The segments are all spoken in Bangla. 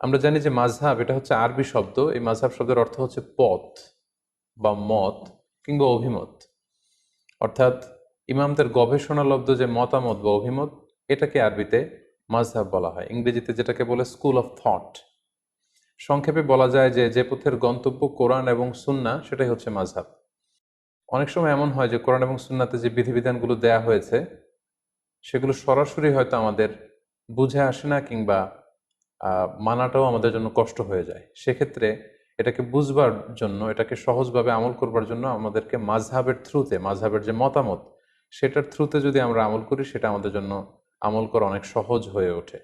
আমরা জানি যে মাযহাব এটা হচ্ছে আরবি শব্দ। এই মাযহাব শব্দের অর্থ হচ্ছে পথ বা মত কিংবা অভিমত। অর্থাৎ ইমামদের গবেষণালব্ধ যে মতামত বা অভিমত, এটাকে আরবিতে মাযহাব বলা হয়। ইংরেজিতে যেটাকে বলে স্কুল অফ থট। সংক্ষেপে বলা যায় যে যে পথের গন্তব্য কোরআন এবং সুন্নাহ, সেটাই হচ্ছে মাযহাব। অনেক সময় এমন হয় যে কোরআন এবং সুন্নাতে যে বিধিবিধানগুলো দেয়া হয়েছে সেগুলো সরাসরি হয়তো আমাদের বুঝে আসে না, কিংবা মানাটাও আমাদের জন্য কষ্ট হয়ে যায়। সেক্ষেত্রে এটাকে বুঝবার জন্য, এটাকে সহজভাবে আমল করবার জন্য আমাদেরকে মাযহাবের থ্রুতে, মাযহাবের যে মতামত সেটার থ্রুতে যদি আমরা আমল করি, সেটা আমাদের জন্য আমল করা অনেক সহজ হয়ে ওঠে।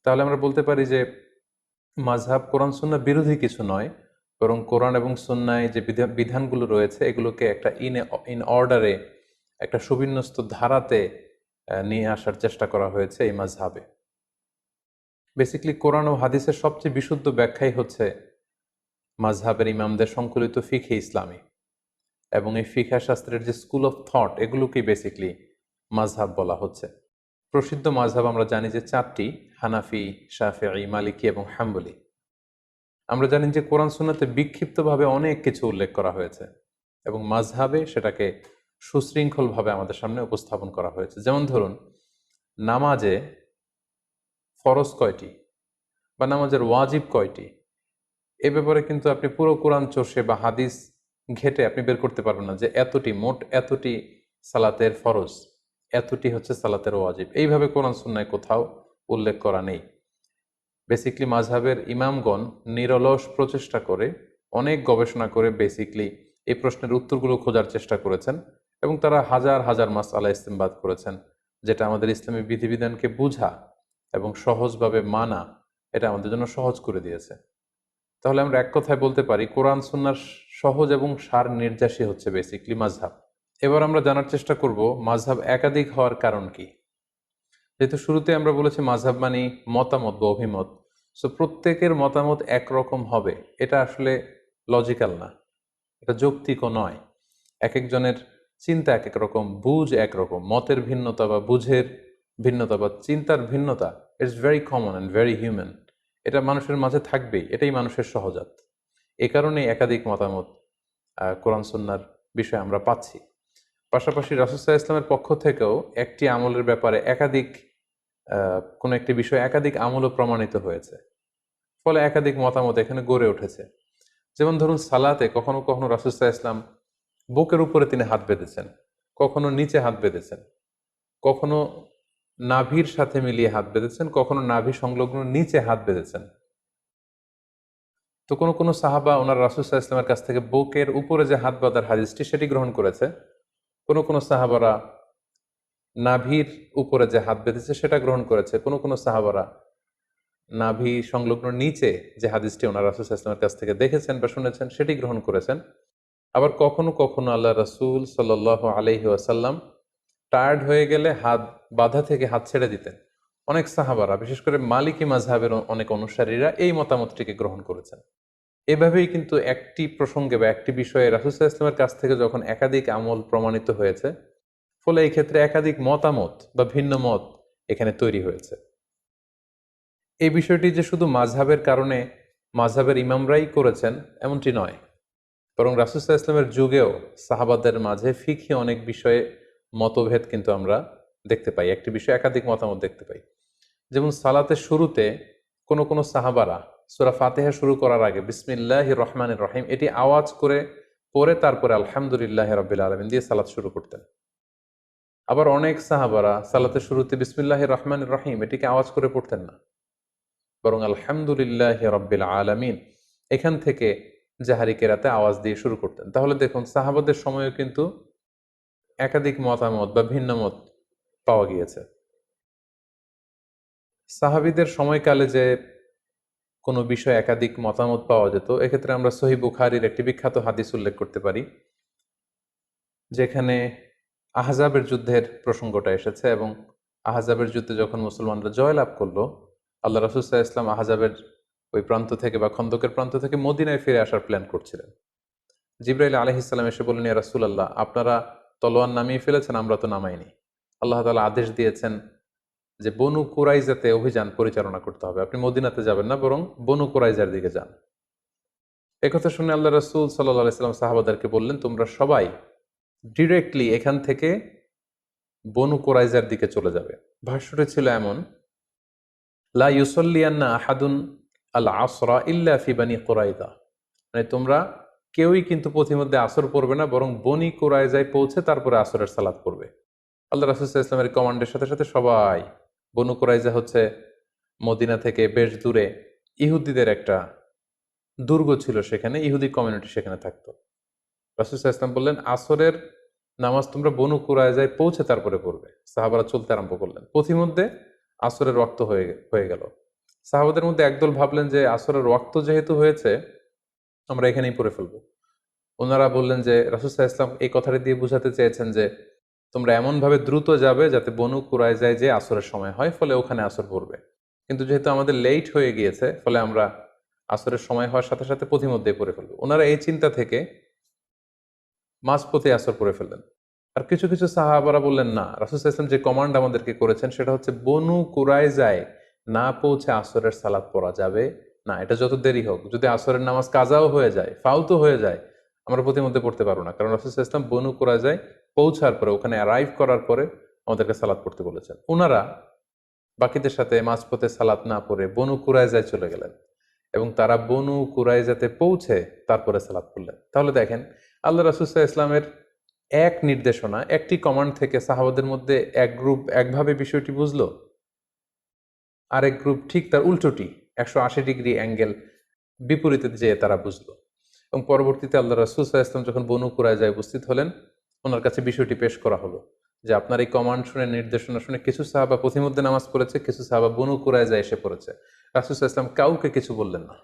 তাহলে আমরা বলতে পারি যে মাযহাব কোরআন সুন্নাহ বিরোধী কিছু নয়, বরং কোরআন এবং সুন্নায় যে বিধানগুলো রয়েছে এগুলোকে একটা ইন অর্ডারে, একটা সুবিন্যস্ত ধারাতে নিয়ে আসার চেষ্টা করা হয়েছে এই মাযহাবে। বেসিক্যালি কোরআন ও হাদিসের সবচেয়ে বিশুদ্ধ ব্যাখ্যাই হচ্ছে মাযহাবের ইমামদের সংকলিত ফিকহে ইসলামী, এবং এই ফিকহ শাস্ত্রের যে স্কুল অফ থট, এগুলোকেই বেসিক্যালি মাযহাব বলা হচ্ছে। প্রসিদ্ধ মাযহাব আমরা জানি যে চারটি: হানাফি, শাফিঈ, মালিকি এবং হাম্বলি। আমরা জানি যে কোরআন সুন্নাতে বিক্ষিপ্তভাবে অনেক কিছু উল্লেখ করা হয়েছে এবং মাযহাবে সেটাকে সুশৃঙ্খলভাবে আমাদের সামনে উপস্থাপন করা হয়েছে। যেমন ধরুন, নামাজে ফরজ কয়টি বা নামাজের ওয়াজিব কয়টি, এ ব্যাপারে কিন্তু আপনি পুরো কোরআন চষে বা হাদিস ঘেটে আপনি বের করতে পারবেন না যে এতটি, মোট এতটি সালাতের ফরজ, এতটি হচ্ছে সালাতের ওয়াজিব। এইভাবে কোরআন সুন্নায় কোথাও উল্লেখ করা নেই। বেসিকলি মাযহাবের ইমামগণ নিরলস প্রচেষ্টা করে, অনেক গবেষণা করে বেসিকলি এই প্রশ্নের উত্তরগুলো খোঁজার চেষ্টা করেছেন, এবং তারা হাজার হাজার মাসআলা ইস্তেমবাদ করেছেন, যেটা আমাদের ইসলামী বিধিবিধানকে বুঝা এবং সহজভাবে মানা, এটা আমাদের জন্য সহজ করে দিয়েছে। তাহলে আমরা এক কথায় বলতে পারি কোরআন সুন্নাহর সহজ এবং সার নির্যাসী হচ্ছে বেসিকলি মাযহাব। এবার আমরা জানার চেষ্টা করব মাযহাব একাধিক হওয়ার কারণ কি। যেহেতু শুরুতে আমরা বলেছি মাযহাব মানে মতামত বা অভিমত, সো প্রত্যেকের মতামত একরকম হবে এটা আসলে লজিক্যাল না, এটা যৌক্তিকও নয়। এক একজনের চিন্তা এক এক রকম, বুঝ একরকম, মতের ভিন্নতা বা বুঝের ভিন্নতা বা চিন্তার ভিন্নতা, it's very common and very human. এটা মানুষের মাঝে থাকবেই, এটাই মানুষের সহজাত। এ কারণেই একাধিক মতামত কোরআন সুন্নাহর বিষয়ে আমরা পাচ্ছি। পাশাপাশি রাসূল সাল্লাল্লাহু আলাইহি ওয়াসাল্লামের পক্ষ থেকেও একটি আমলের ব্যাপারে একাধিক, কোনো একটি বিষয় একাধিক আমলও প্রমাণিত হয়েছে, ফলে একাধিক মতামত এখানে গড়ে উঠেছে। যেমন ধরুন, সালাতে কখনো কখনো রাসূল সাল্লাল্লাহু আলাইহি ওয়াসাল্লাম বুকের উপরে তিনি হাত বেঁধেছেন, কখনো নিচে হাত বেঁধেছেন, কখনো নাভির সাথে মিলিয়ে হাত বেঁধেছেন, কখনো নাভি সংলগ্ন নিচে হাত বেঁধেছেন। তো কোনো কোনো সাহাবা ওনার রাসূল সাল্লাল্লাহু আলাইহি ওয়াসাল্লামের কাছ থেকে বুকের উপরে যে হাত বাঁধার হাদিসটি সেটি গ্রহণ করেছে। কোনো কোনো সাহাবারা নাভির উপরে যে হাত বেঁধেছে সেটা গ্রহণ করেছে। কোনো কোনো সাহাবারা নাভি সংলগ্ন নিচে যে হাদিসটি ওনার রাসূল সাল্লাল্লাহু আলাইহি ওয়াসাল্লামের কাছ থেকে দেখেছেন বা শুনেছেন সেটি গ্রহণ করেছেন। আবার কখনো কখনো আল্লাহ রাসূল সাল্লাল্লাহু আলাইহি ওয়াসাল্লাম টায়ার্ড হয়ে গেলে হাত বাঁধা থেকে হাত ছেড়ে দিতেন। অনেক সাহাবারা, বিশেষ করে মালিকি মাযহাবের অনেক অনুসারীরা এই মতামতটিকে গ্রহণ করেছেন। এভাবেই কিন্তু একটি প্রসঙ্গে বা একটি বিষয়ে রাসূল সাল্লাল্লাহু আলাইহি ওয়াসাল্লামের কাছ থেকে যখন একাধিক আমল প্রমাণিত হয়েছে, ফলে এই ক্ষেত্রে একাধিক মতামত বা ভিন্ন মত এখানে তৈরি হয়েছে। এই বিষয়টি যে শুধু মাযহাবের কারণে মাযহাবের ইমামরাই করেছেন এমনটি নয়, বরং রাসূল সাল্লাল্লাহু আলাইহি ওয়াসাল্লামের যুগেও সাহাবাদের মাঝে ফিকহি অনেক বিষয়ে মতভেদ কিন্তু আমরা দেখতে পাই, একটি বিষয়ে একাধিক মতামত দেখতে পাই। যেমন সালাতের শুরুতে কোনো কোনো সাহাবারা সূরা ফাতিহা শুরু করার আগে বিসমিল্লাহির রহমানির রহিম এটি আওয়াজ করে পড়ে তারপরে আলহামদুলিল্লাহি রাব্বিল আলামিন দিয়ে সালাত শুরু করতেন। আবার অনেক সাহাবারা সালাতের শুরুতে বিসমিল্লাহির রহমানির রহিম এটিকে আওয়াজ করে পড়তেন না, বরং আলহামদুলিল্লাহি রাব্বিল আলামিন এখান থেকে জাহারি কেরাতে আওয়াজ দিয়ে শুরু করতেন। তাহলে দেখুন, সাহাবাদের সময়েও কিন্তু একাধিক মতামত বা ভিন্ন মত পাওয়া গিয়েছে। সাহাবীদের সময়কালে যে কোনো বিষয়ে একাধিক মতামত পাওয়া যেত, এক্ষেত্রে আমরা সহিহ বুখারীর একটি বিখ্যাত হাদিস উল্লেখ করতে পারি, যেখানে আহজাবের যুদ্ধের প্রসঙ্গটা এসেছে। এবং আহজাবের যুদ্ধে যখন মুসলমানরা জয়লাভ করলো, আল্লাহ রাসূল সাল্লাল্লাহু আলাইহি ওয়াসাল্লাম আহজাবের ওই প্রান্ত থেকে বা খন্দকের প্রান্ত থেকে মদিনায় ফিরে আসার প্ল্যান করছিলেন। জিবরাইল আলাইহিস সালাম এসে বললেন, ইয়া রাসূলুল্লাহ, আপনারা তলোয়ার নামিয়ে ফেলেছেন, আমরা তো নামাইনি। আল্লাহ তাআলা আদেশ দিয়েছেন যে বনু কুরাইজাতে অভিযান পরিচালনা করতে হবে, আপনি মদিনাতে যাবেন না, বরং বনু কুরাইজার দিকে যান। একথা শুনে আল্লাহ রাসূল সাল্লাল্লাহু আলাইহি সাল্লাম সাহাবাদেরকে বললেন, তোমরা সবাই ডিরেক্টলি এখান থেকে বনু কুরাইজার দিকে চলে যাবে। ভাষ্যটি ছিল এমন, লা ইউসাল্লিয়ান্না আহাদুন আল আসরা ইল্লা ফি বানি কুরাইজা, মানে তোমরা কেউই কিন্তু পথিমধ্যে আসর পড়বে না, বরং বনি কুরাইজায় পৌঁছে তারপরে আসরের সালাত পড়বে। আল্লাহ রাসূল সাল্লাল্লাহু আলাইহি ওয়াসাল্লামের কমান্ডের সাথে সাথে সবাই, বনু কুরাইজা হচ্ছে মদিনা থেকে বেশ দূরে, ইহুদিদের একটা দুর্গ ছিল, সেখানে ইহুদি কমিউনিটি সেখানে থাকতো। রাসূল সাল্লাল্লাহু আলাইহি ওয়াসাল্লাম বললেন, আসরের নামাজ তোমরা বনু কুরাইজায় পৌঁছে তারপরে পড়বে। সাহাবারা চলতে আরম্ভ করলেন। পথিমধ্যে আসরের ওয়াক্ত হয়ে গেল। সাহাবাদের মধ্যে একদল ভাবলেন যে আসরের ওয়াক্ত যেহেতু হয়েছে, আমরা এখানেই পড়ে ফেলবো। ওনারা বললেন যে রাসূল সাল্লাল্লাহু আলাইহি ওয়াসাল্লাম এই কথাটি দিয়ে বোঝাতে চেয়েছেন যে তোমরা এমনভাবে দ্রুত যাবে যাতে বনু কুরাইজায় যে আসরের সময় হয়, ফলে ওখানে আসর পড়বে। কিন্তু যেহেতু আমাদের লেট হয়ে গিয়েছে, ফলে আমরা আসরের সময় হওয়ার সাথে সাথে পথিমধ্যেই পড়ে ফেলবো। ওনারা এই চিন্তা থেকে মাঝপথে আসর পড়ে ফেললেন। আর কিছু কিছু সাহাবারা বললেন, না, রাসূল সাল্লাল্লাহু আলাইহি ওয়াসাল্লাম যে কমান্ড আমাদেরকে করেছেন সেটা হচ্ছে বনু কুরাইজায় না পৌঁছে আসরের সালাত পড়া যাবে না, এটা যত দেরি হোক, যদি আসরের নামাজ কাজাও হয়ে যায়, ফাউতো হয়ে যায়, আমরা প্রতিমধ্যে পড়তে পারবো না, কারণ রাসূল সাল্লাল্লাহু আলাইহি ওয়াসাল্লাম বনু কুরাইজায় পৌঁছার পরে, ওখানে অ্যারাইভ করার পরে আমাদেরকে সালাত পড়তে বলেছেন। ওনারা বাকিদের সাথে মাঝপথে সালাত না পড়ে বনু কুরাইজায় চলে গেলেন এবং তারা বনু কুরাইজাতে পৌঁছে তারপরে সালাত পড়লেন। তাহলে দেখেন, আল্লাহ রাসূল সাল্লাল্লাহু আলাইহি ওয়াসাল্লামের এক নির্দেশনা, একটি কমান্ড থেকে সাহাবাদের মধ্যে এক গ্রুপ একভাবে বিষয়টি বুঝলো, আরেক গ্রুপ ঠিক তার উল্টোটি 180 ডিগ্রি অ্যাঙ্গেল বিপরীতে যেয়ে তারা বুঝলো। এবং পরবর্তীতে আল্লাহ রাসূল সাল্লাল্লাহু আলাইহি ওয়াসাল্লাম যখন বনু কুরাইজায় উপস্থিত হলেন, ওনার কাছে বিষয়টি পেশ করা হলো যে আপনার এই কমান্ড শুনে, নির্দেশনা শুনে কিছু সাহাবা পথিমধ্যে নামাজ পড়েছে, কিছু সাহাবা বনু কুরাইজায় এসে পড়েছে। রাসূল সাল্লাল্লাহু আলাইহি ওয়াসাল্লাম কাউকে কিছু বললেন না।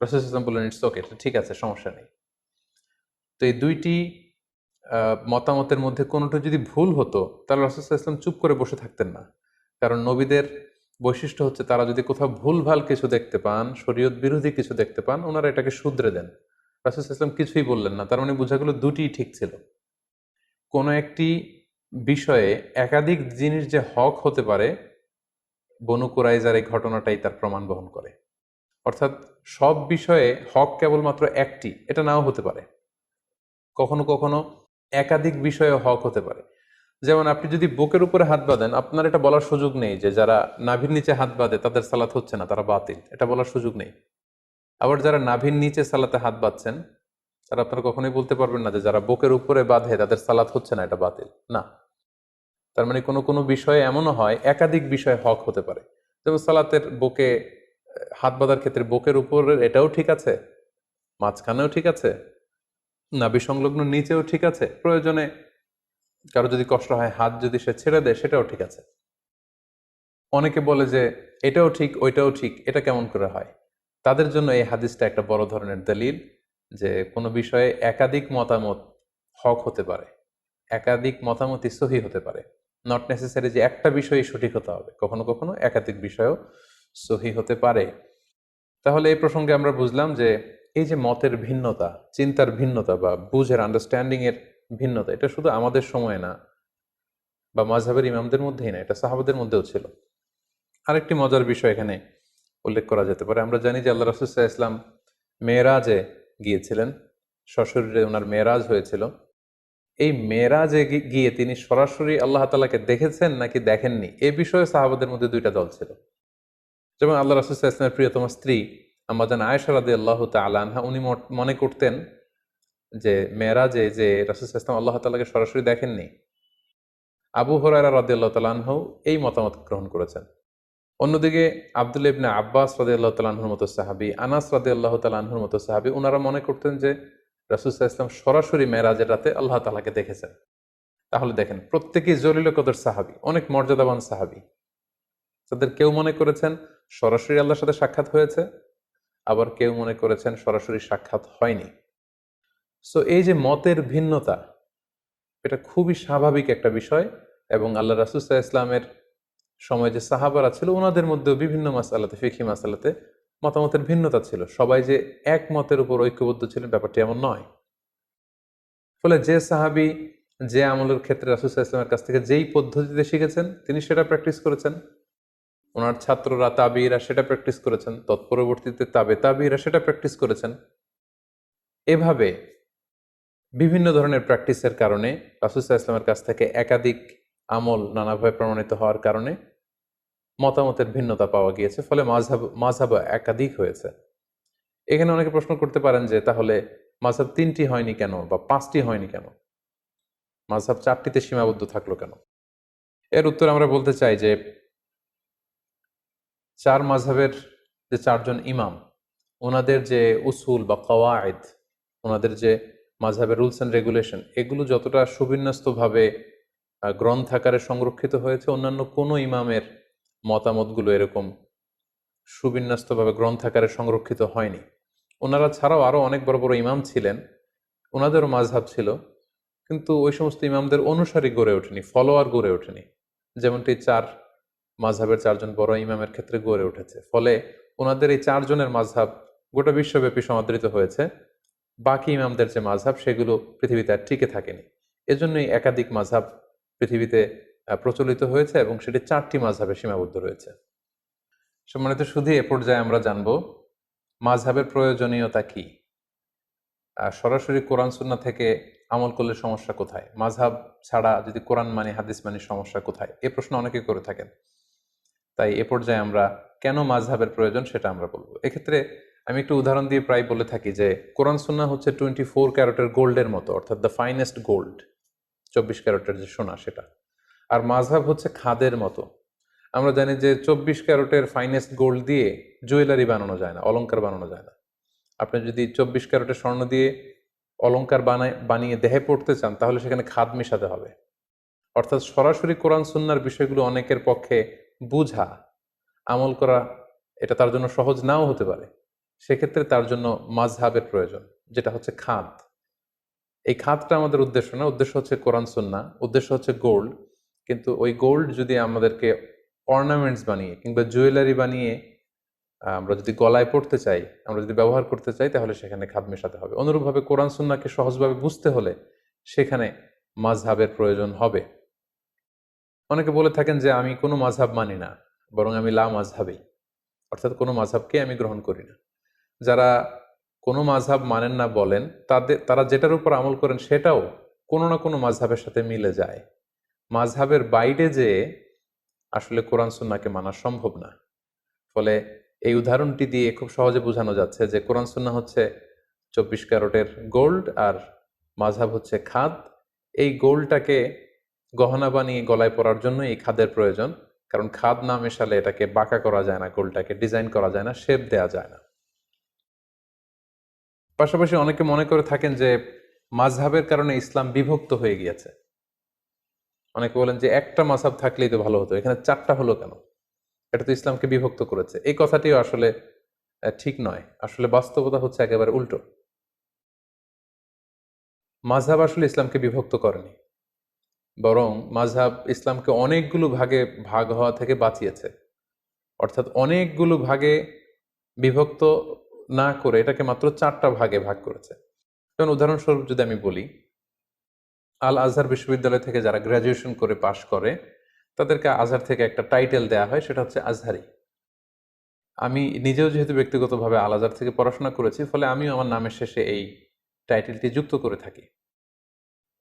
রাসূল সাল্লাল্লাহু আলাইহি ওয়াসাল্লাম বললেন, ইটস ওকে, ঠিক আছে, সমস্যা নেই। তো এই দুইটি মতামতের মধ্যে কোনোটা যদি ভুল হতো, তাহলে রাসূল সাল্লাল্লাহু আলাইহি ওয়াসাল্লাম চুপ করে বসে থাকতেন না। কারণ নবীদের বৈশিষ্ট্য হচ্ছে তারা যদি কোথাও ভুলভাল কিছু দেখতে পান, শরীয়ত বিরোধী কিছু দেখতে পান, ওনারা এটাকে শুধরে দেন। রাসূল সাল্লাল্লাহু আলাইহি ওয়াসাল্লাম কিছুই বললেন না, তার মানে বোঝা গেল দুটিই ঠিক ছিল। কোনো একটি বিষয়ে একাধিক জিনিস যে হক হতে পারে, বনু কুরাইজার এই ঘটনাটাই তার প্রমাণ বহন করে। অর্থাৎ সব বিষয়ে হক কেবলমাত্র একটি, এটা নাও হতে পারে। কখনো কখনো একাধিক বিষয়ে হক হতে পারে। যেমন আপনি যদি বুকের উপরে হাত বাঁধেন, আপনার এটা বলার সুযোগ নেই যে যারা নাভির নিচে হাত বাঁধে তাদের সালাত হচ্ছে না, তারা বাতিল, এটা বলার সুযোগ নেই। আবার যারা নাভির নিচে সালাতে হাত বাঁধছেন, তারা আপনারা কখনোই বলতে পারবেন না যে যারা বুকের উপরে বাঁধে তাদের সালাত হচ্ছে না, এটা বাতিল না। তার মানে কোনো কোনো বিষয়ে এমনও হয়, একাধিক বিষয়ে হক হতে পারে। যেমন সালাতের বুকে হাত বাঁধার ক্ষেত্রে বুকের উপরের এটাও ঠিক আছে, মাঝখানেও ঠিক আছে, নাভি সংলগ্ন নিচেও ঠিক আছে, প্রয়োজনে কারো যদি কষ্ট হয় হাত যদি সে ছেড়ে দেয় সেটাও ঠিক আছে। অনেকে বলে যে এটাও ঠিক ওইটাও ঠিক, এটা কেমন করে হয়? তাদের জন্য এই হাদিসটা একটা বড় ধরনের দলিল যে কোনো বিষয়ে একাধিক মতামত হক হতে পারে, একাধিক মতামতই সহি হতে পারে। নট নেসেসারি যে একটা বিষয়ই সঠিক হতে হবে, কখনো কখনো একাধিক বিষয়ও সহি হতে পারে। তাহলে এই প্রসঙ্গে আমরা বুঝলাম যে এই যে মতের ভিন্নতা, চিন্তার ভিন্নতা বা বুঝের, আন্ডারস্ট্যান্ডিং এর ভিন্নতা, এটা শুধু আমাদের সময় না বা মাযহাবের ইমামদের মধ্যেই না, এটা সাহাবাদের মধ্যেও ছিল। আরেকটি মজার বিষয় এখানে উল্লেখ করা যেতে পারে। আমরা জানি যে আল্লাহ রাসূল সাল্লাল্লাহু আলাইহি ওয়াসাল্লাম মেরাজে গিয়েছিলেন, সশরীরে ওনার মেরাজ হয়েছিল। এই মেরাজে গিয়ে তিনি সরাসরি আল্লাহ তাআলাকে দেখেছেন নাকি দেখেননি, এ বিষয়ে সাহাবাদের মধ্যে দুইটা দল ছিল। যেমন আল্লাহ রাসূল সাল্লাল্লাহু আলাইহি ওয়াসাল্লামের প্রিয়তমা স্ত্রী আম্মা জান আয়েশা রাদিয়াল্লাহু তাআলা আনহা, উনি মনে করতেন যে মেরাজে যে রাসূল সাল্লাল্লাহু আলাইহি ওয়াসাল্লাম আল্লাহ তাআলাকে সরাসরি দেখেননি। আবু হুরায়রা রাদিয়াল্লাহু তাআলা আনহু এই মতামত গ্রহণ করেছেন। অন্যদিকে আব্দুল্লাহ ইবনে আব্বাস রাদিয়াল্লাহু তাআলা আনহুর মতো সাহাবী, আনাস রাদিয়াল্লাহু তাআলা আনহুর মতো সাহাবী, ওনারা মনে করতেন যে রাসূল সাল্লাল্লাহু আলাইহি ওয়াসাল্লাম সরাসরি মেরাজের রাতে আল্লাহ তাআলাকে দেখেছেন। তাহলে দেখেন, প্রত্যেকেই জলিল কদর সাহাবী, অনেক মর্যাদাবান সাহাবী। তাদের কেউ মনে করেছেন সরাসরি আল্লাহর সাথে সাক্ষাৎ হয়েছে, আবার কেউ মনে করেছেন সরাসরি সাক্ষাৎ হয়নি। সো এই যে মতের ভিন্নতা, এটা খুবই স্বাভাবিক একটা বিষয়। এবং আল্লাহ রাসূল সাল্লাল্লাহু আলাইহি ওয়াসাল্লামের সময় যে সাহাবারা ছিল, ওনাদের মধ্যেও বিভিন্ন মাসআলাতে, ফিকহি মাসআলাতে মতামতের ভিন্নতা ছিল। সবাই যে এক মতের উপর ঐক্যবদ্ধ ছিলেন ব্যাপারটি এমন নয়। ফলে যে সাহাবী যে আমলের ক্ষেত্রে রাসূল সাল্লাল্লাহু আলাইহি ওয়াসাল্লামের কাছ থেকে যেই পদ্ধতিতে শিখেছেন তিনি সেটা প্র্যাকটিস করেছেন, ওনার ছাত্ররা তাবিঈরা সেটা প্র্যাকটিস করেছেন, তৎপরবর্তীতে তাবিঈরা সেটা প্র্যাকটিস করেছেন। এভাবে বিভিন্ন ধরনের প্র্যাকটিসের কারণে রাসূল সাল্লাল্লাহু আলাইহি ওয়াসাল্লামের কাছ থেকে একাধিক আমল নানাভাবে প্রমাণিত হওয়ার কারণে মতামতের ভিন্নতা পাওয়া গিয়েছে, ফলে মাযহাব একাধিক হয়েছে। এখানে অনেকে প্রশ্ন করতে পারেন যে তাহলে মাযহাব ৩টি হয়নি কেন বা ৫টি হয়নি কেন, মাযহাব ৪টিতে সীমাবদ্ধ থাকলো কেন? এর উত্তর আমরা বলতে চাই যে ৪ মাযহাবের যে ৪ জন ইমাম, ওনাদের যে উসুল বা কওয়ায়েদ, ওনাদের যে মাযহাবের রুলস অ্যান্ড রেগুলেশন, এগুলো যতটা সুবিন্যস্তভাবে গ্রন্থাকারে সংরক্ষিত হয়েছে, অন্যান্য কোনো ইমামের মতামতগুলো এরকম সুবিন্যস্তভাবে গ্রন্থাকারে সংরক্ষিত হয়নি। ওনারা ছাড়াও আরও অনেক বড় বড় ইমাম ছিলেন, ওনাদেরও মাযহাব ছিল, কিন্তু ওই সমস্ত ইমামদের অনুসারী গড়ে ওঠেনি, ফলোয়ার গড়ে ওঠেনি, যেমনটি ৪ মাযহাবের ৪ জন বড় ইমামের ক্ষেত্রে গড়ে উঠেছে। ফলে ওনাদের এই ৪ জনের মাযহাব গোটা বিশ্বব্যাপী সমাদৃত হয়েছে, বাকি ইমামদের যে মাযহাব সেগুলো পৃথিবীতে আর টিকে থাকেনি। এজন্যই একাধিক মাযহাব পৃথিবীতে প্রচলিত হয়েছে এবং সেটি ৪টি মাযহাবে সীমাবদ্ধ রয়েছে। সম্মানিত শুধু এ পর্যায়ে আমরা জানব মাযহাবের প্রয়োজনীয়তা কি, সরাসরি কোরআন সুন্নাহ থেকে আমল করলে সমস্যা কোথায়, মাযহাব ছাড়া যদি কোরআন মানি হাদিস মানি সমস্যা কোথায়, এই প্রশ্ন অনেকে করে থাকেন। তাই এ পর্যায়ে আমরা কেন মাযহাবের প্রয়োজন সেটা আমরা বলবো। এক্ষেত্রে আমি একটু উদাহরণ দিয়ে প্রায় বলে থাকি যে কোরআন সুন্নাহ হচ্ছে 24 ক্যারেটের গোল্ডের মতো, অর্থাৎ দ্য ফাইনেস্ট গোল্ড, 24 ক্যারেটের যে সোনা সেটা। আর মাযহাব হচ্ছে খাদের মতো। আমরা জানি যে 24 ক্যারেটের ফাইনেস্ট গোল্ড দিয়ে জুয়েলারি বানানো যায় না, অলংকার বানানো যায় না। আপনি যদি 24 ক্যারেটের স্বর্ণ দিয়ে অলংকার বানিয়ে দেহে পড়তে চান, তাহলে সেখানে খাদ মেশাতে হবে। অর্থাৎ সরাসরি কোরআন সুন্নাহর বিষয়গুলো অনেকের পক্ষে বুঝা, আমল করা, এটা তার জন্য সহজ নাও হতে পারে। সেক্ষেত্রে তার জন্য মাযহাবের প্রয়োজন, যেটা হচ্ছে খাদ। এই খাদটা আমাদের উদ্দেশ্য না, উদ্দেশ্য হচ্ছে কোরআন সুন্নাহ, উদ্দেশ্য হচ্ছে গোল্ড। কিন্তু ওই গোল্ড যদি আমাদেরকে অর্নামেন্টস বানিয়ে কিংবা জুয়েলারি বানিয়ে আমরা যদি গলায় পড়তে চাই, আমরা যদি ব্যবহার করতে চাই, তাহলে সেখানে খাদ মেশাতে হবে। অনুরূপভাবে কোরআন সুন্নাহকে সহজভাবে বুঝতে হলে সেখানে মাযহাবের প্রয়োজন হবে। অনেকে বলে থাকেন যে আমি কোনো মাযহাব মানি না, বরং আমি লা মাযহাবী, অর্থাৎ কোনো মাযহাবকে আমি গ্রহণ করি না। যারা কোনো মাযহাব মানেন না বলেন, তারা যেটার উপর আমল করেন সেটাও কোনো না কোনো মাযহাবের সাথে মিলে যায়। মাযহাবের বাইরে যে আসলে কোরআন সুন্নাহকে মানা সম্ভব না। ফলে এই উদাহরণটি দিয়ে খুব সহজে বোঝানো যাচ্ছে যে কোরআন সুন্নাহ হচ্ছে 24 ক্যারেটের গোল্ড আর মাযহাব হচ্ছে খাদ। এই গোল্ডটাকে গহনা বানিয়ে গলায় পরার জন্য এই খাদের প্রয়োজন, কারণ খাদ না মেশালে এটাকে বাঁকা করা যায় না, গোল্ডটাকে ডিজাইন করা যায় না, শেপ দেয়া যায় না। পাশাপাশি অনেকে মনে করে থাকেন যে মাযহাবের কারণে ইসলাম বিভক্ত হয়ে গিয়েছে। অনেকে বলেন যে একটা মাযহাব থাকলেই তো ভালো হতো, এখানে 4টা হলো কেন? এটা তো ইসলামকে বিভক্ত করেছে। এই কথাটিও আসলে ঠিক নয়। আসলে বাস্তবতা হচ্ছে একেবারে উল্টো। মাযহাব আসলে ইসলামকে বিভক্ত করেনি, বরং মাযহাব ইসলামকে অনেকগুলো ভাগে ভাগ হওয়া থেকে বাঁচিয়েছে। অর্থাৎ অনেকগুলো ভাগে বিভক্ত না করে এটাকে মাত্র 4টা ভাগে ভাগ করেছে। যেমন উদাহরণস্বরূপ যদি আমি বলি, আল আজহার বিশ্ববিদ্যালয় থেকে যারা গ্র্যাজুয়েশন করে পাশ করে, তাদেরকে আজহার থেকে একটা টাইটেল দেয়া হয়, সেটা হচ্ছে আজহারি। আমি নিজেও যেহেতু ব্যক্তিগতভাবে আল আজহার থেকে পড়াশোনা করেছি, ফলে আমিও আমার নামের শেষে এই টাইটেলটি যুক্ত করে থাকি।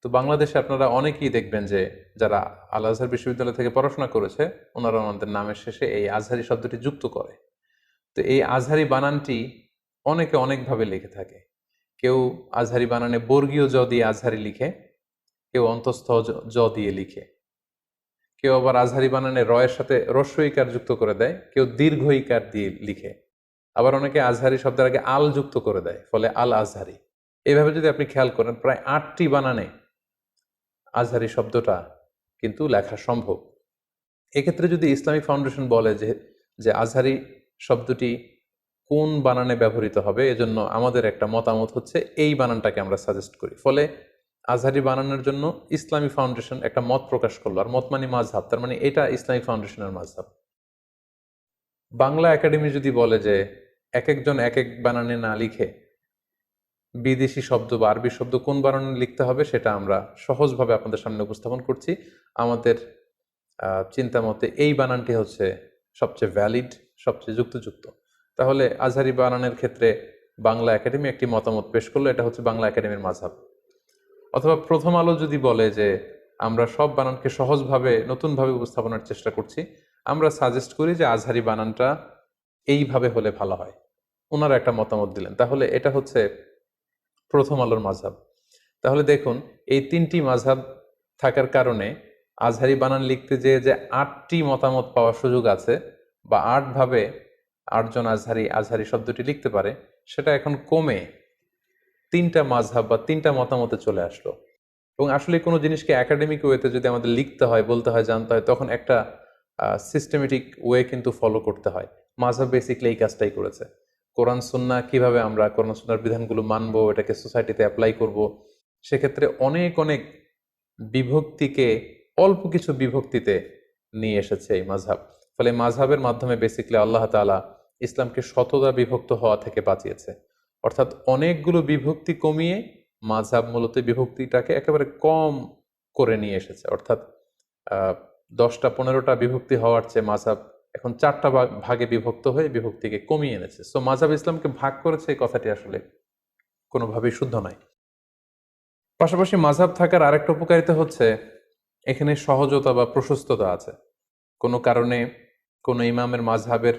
তো বাংলাদেশে আপনারা অনেকেই দেখবেন যে যারা আল আজহার বিশ্ববিদ্যালয় থেকে পড়াশোনা করেছে, ওনারা ওনাদের নামের শেষে এই আজহারি শব্দটি যুক্ত করে। তো এই আজহারি বানানটি অনেকে অনেকভাবে লিখে থাকে। কেউ আজহারি বানানে বর্গীয় জ দিয়ে আজহারি লিখে, কেউ অন্তঃস্থ জ দিয়ে লিখে, কেউ আবার আজহারি বানানে রয়ের সাথে হ্রস্ব ইকার যুক্ত করে দেয়, কেউ দীর্ঘ ইকার দিয়ে লিখে, আবার অনেকে আজহারি শব্দের আগে আল যুক্ত করে দেয়, ফলে আল আজহারি। এইভাবে যদি আপনি খেয়াল করেন, প্রায় 8টি বানানে আজহারি শব্দটা কিন্তু লেখা সম্ভব। এক্ষেত্রে যদি ইসলামিক ফাউন্ডেশন বলে যে আজহারি শব্দটি কোন বানানে ব্যবহৃত হবে, এজন্য আমাদের একটা মতামত হচ্ছে এই বানানটাকে আমরা সাজেস্ট করি। ফলে আজহারি বানানোর জন্য ইসলামী ফাউন্ডেশন একটা মত প্রকাশ করলো, আর মত মানে মাযহাব, তার মানে এটা ইসলামী ফাউন্ডেশনের মাযহাব। বাংলা একাডেমি যদি বলে যে এক একজন এক এক বানানে না লিখে বিদেশি শব্দ বা আরবি শব্দ কোন বানানে লিখতে হবে সেটা আমরা সহজভাবে আপনাদের সামনে উপস্থাপন করছি। আমাদের চিন্তা মতে এই বানানটি হচ্ছে সবচেয়ে ভ্যালিড, সবচেয়ে যুক্তিযুক্ত। তাহলে আজহারি বানানের ক্ষেত্রে বাংলা একাডেমি একটি মতামত পেশ করলো, এটা হচ্ছে বাংলা একাডেমির মাযহাব। অথবা প্রথম আলো যদি বলে যে আমরা সব বানানকে সহজভাবে নতুনভাবে উপস্থাপনের চেষ্টা করছি, আমরা সাজেস্ট করি যে আজহারি বানানটা এইভাবে হলে ভালো হয়, ওনারা একটা মতামত দিলেন। তাহলে এটা হচ্ছে প্রথম আলোর মাযহাব। তাহলে দেখুন, এই তিনটি মাযহাব থাকার কারণে আজহারি বানান লিখতে যেয়ে যে ৮টি মতামত পাওয়ার সুযোগ আছে, বা ৮ভাবে ৮জন আজহারি শব্দটি লিখতে পারে, সেটা এখন কমে 3টা মাযহাব বা 3টা মতামতে চলে আসলো। এবং আসলে কোনো জিনিসকে একাডেমিক ওয়েতে যদি আমাদের লিখতে হয়, বলতে হয়, জানতে হয়, তখন একটা সিস্টেমেটিক ওয়ে কিন্তু ফলো করতে হয়। মাযহাব বেসিক্যালি এই কাজটাই করেছে। কোরআন সুন্নাহ কিভাবে আমরা কোরআন সুন্নাহর বিধানগুলো মানবো, এটাকে সোসাইটিতে অ্যাপ্লাই করব, সেক্ষেত্রে অনেক অনেক বিভক্তিকে অল্প কিছু বিভক্তিতে নিয়ে এসেছে এই মাযহাব। ফলে মাযহাবের মাধ্যমে বেসিক্যালি আল্লাহ তাআলা ইসলামকে শতদা বিভক্ত হওয়া থেকে বাঁচিয়েছে। অর্থাৎ অনেকগুলো বিভক্তি কমিয়ে মাযহাব মূলত বিভক্তিটাকে একেবারে কম করে নিয়ে এসেছে। অর্থাৎ 10টা-15টা বিভক্তি হওয়ার চেয়ে মাযহাব এখন 4টা ভাগে বিভক্ত হয়ে বিভক্তিকে কমিয়ে এনেছে। সো মাযহাব ইসলামকে ভাগ করেছে, এই কথাটি আসলে কোনোভাবেই শুদ্ধ নয়। পাশাপাশি মাযহাব থাকার আরেকটা উপকারিতা হচ্ছে এখানে সহজতা বা প্রশস্ততা আছে। কোনো কারণে কোনো ইমামের মাযহাবের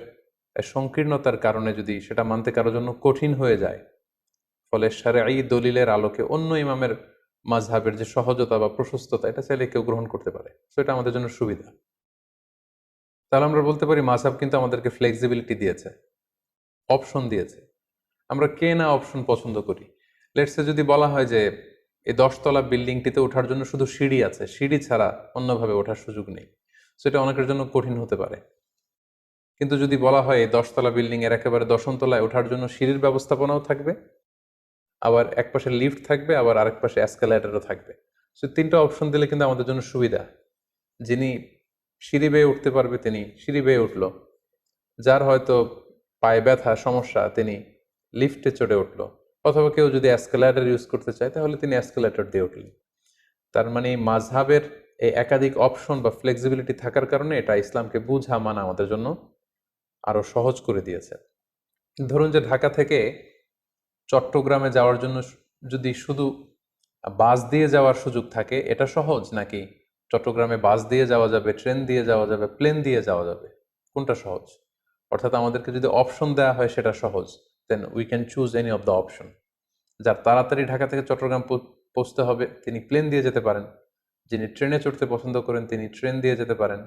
সংকীর্ণতার কারণে যদি সেটা মানতে কারোর জন্য কঠিন হয়ে যায়, ফলে শারঈ দলিলের আলোকে অন্য ইমামের মাযহাবের যে সহজতা বা প্রশস্ততা, এটা চাইলে কেউ গ্রহণ করতে পারে। সো এটা আমাদের জন্য সুবিধা। তাহলে আমরা বলতে পারি মাযহাব কিন্তু আমাদেরকে ফ্লেক্সিবিলিটি দিয়েছে, অপশন দিয়েছে। আমরা কে না অপশন পছন্দ করি। লেটস সে যদি বলা হয় যে এই 10তলা বিল্ডিংটিতে ওঠার জন্য শুধু সিঁড়ি আছে, সিঁড়ি ছাড়া অন্যভাবে ওঠার সুযোগ নেই, সেটা অনেকের জন্য কঠিন হতে পারে। কিন্তু যদি বলা হয় এই 10তলা বিল্ডিং এর একেবারে 10ম তলায় ওঠার জন্য সিঁড়ির ব্যবস্থাপনাও থাকবে, আবার এক পাশে লিফট থাকবে, আবার আরেক পাশে এসকেলেটরও থাকবে, সো 3টা অপশন দিলে কিন্তু আমাদের জন্য সুবিধা। যিনি সিঁড়ি বেয়ে উঠতে পারবে তিনি সিঁড়ি বেয়ে উঠল, যার হয়তো পায়ে ব্যথা সমস্যা তিনি লিফটে চড়ে উঠল, অথবা কেউ যদি এসকেলেটর ইউজ করতে চায় তাহলে তিনি এসকেলেটর দিয়ে উঠলেন। তার মানে মাযহাবের এই একাধিক অপশন বা ফ্লেক্সিবিলিটি থাকার কারণে এটা ইসলামকে বুঝা মানা আমাদের জন্য আরো সহজ করে দিয়েছে। ধরুন যে ঢাকা থেকে চট্টগ্রামে যাওয়ার জন্য যদি শুধু বাস দিয়ে যাওয়ার সুযোগ থাকে, এটা সহজ, নাকি চট্টগ্রামে বাস দিয়ে যাওয়া যাবে, ট্রেন দিয়ে যাওয়া যাবে, প্লেন দিয়ে যাওয়া যাবে, কোনটা সহজ? অর্থাৎ আমাদেরকে যদি অপশন দেওয়া হয় সেটা সহজ, then we can choose any of the option. যার তাড়াতাড়ি ঢাকা থেকে চট্টগ্রাম পৌঁছতে হবে তিনি প্লেন দিয়ে যেতে পারেন, যিনি ট্রেনে চড়তে পছন্দ করেন তিনি ট্রেন দিয়ে যেতে পারেন,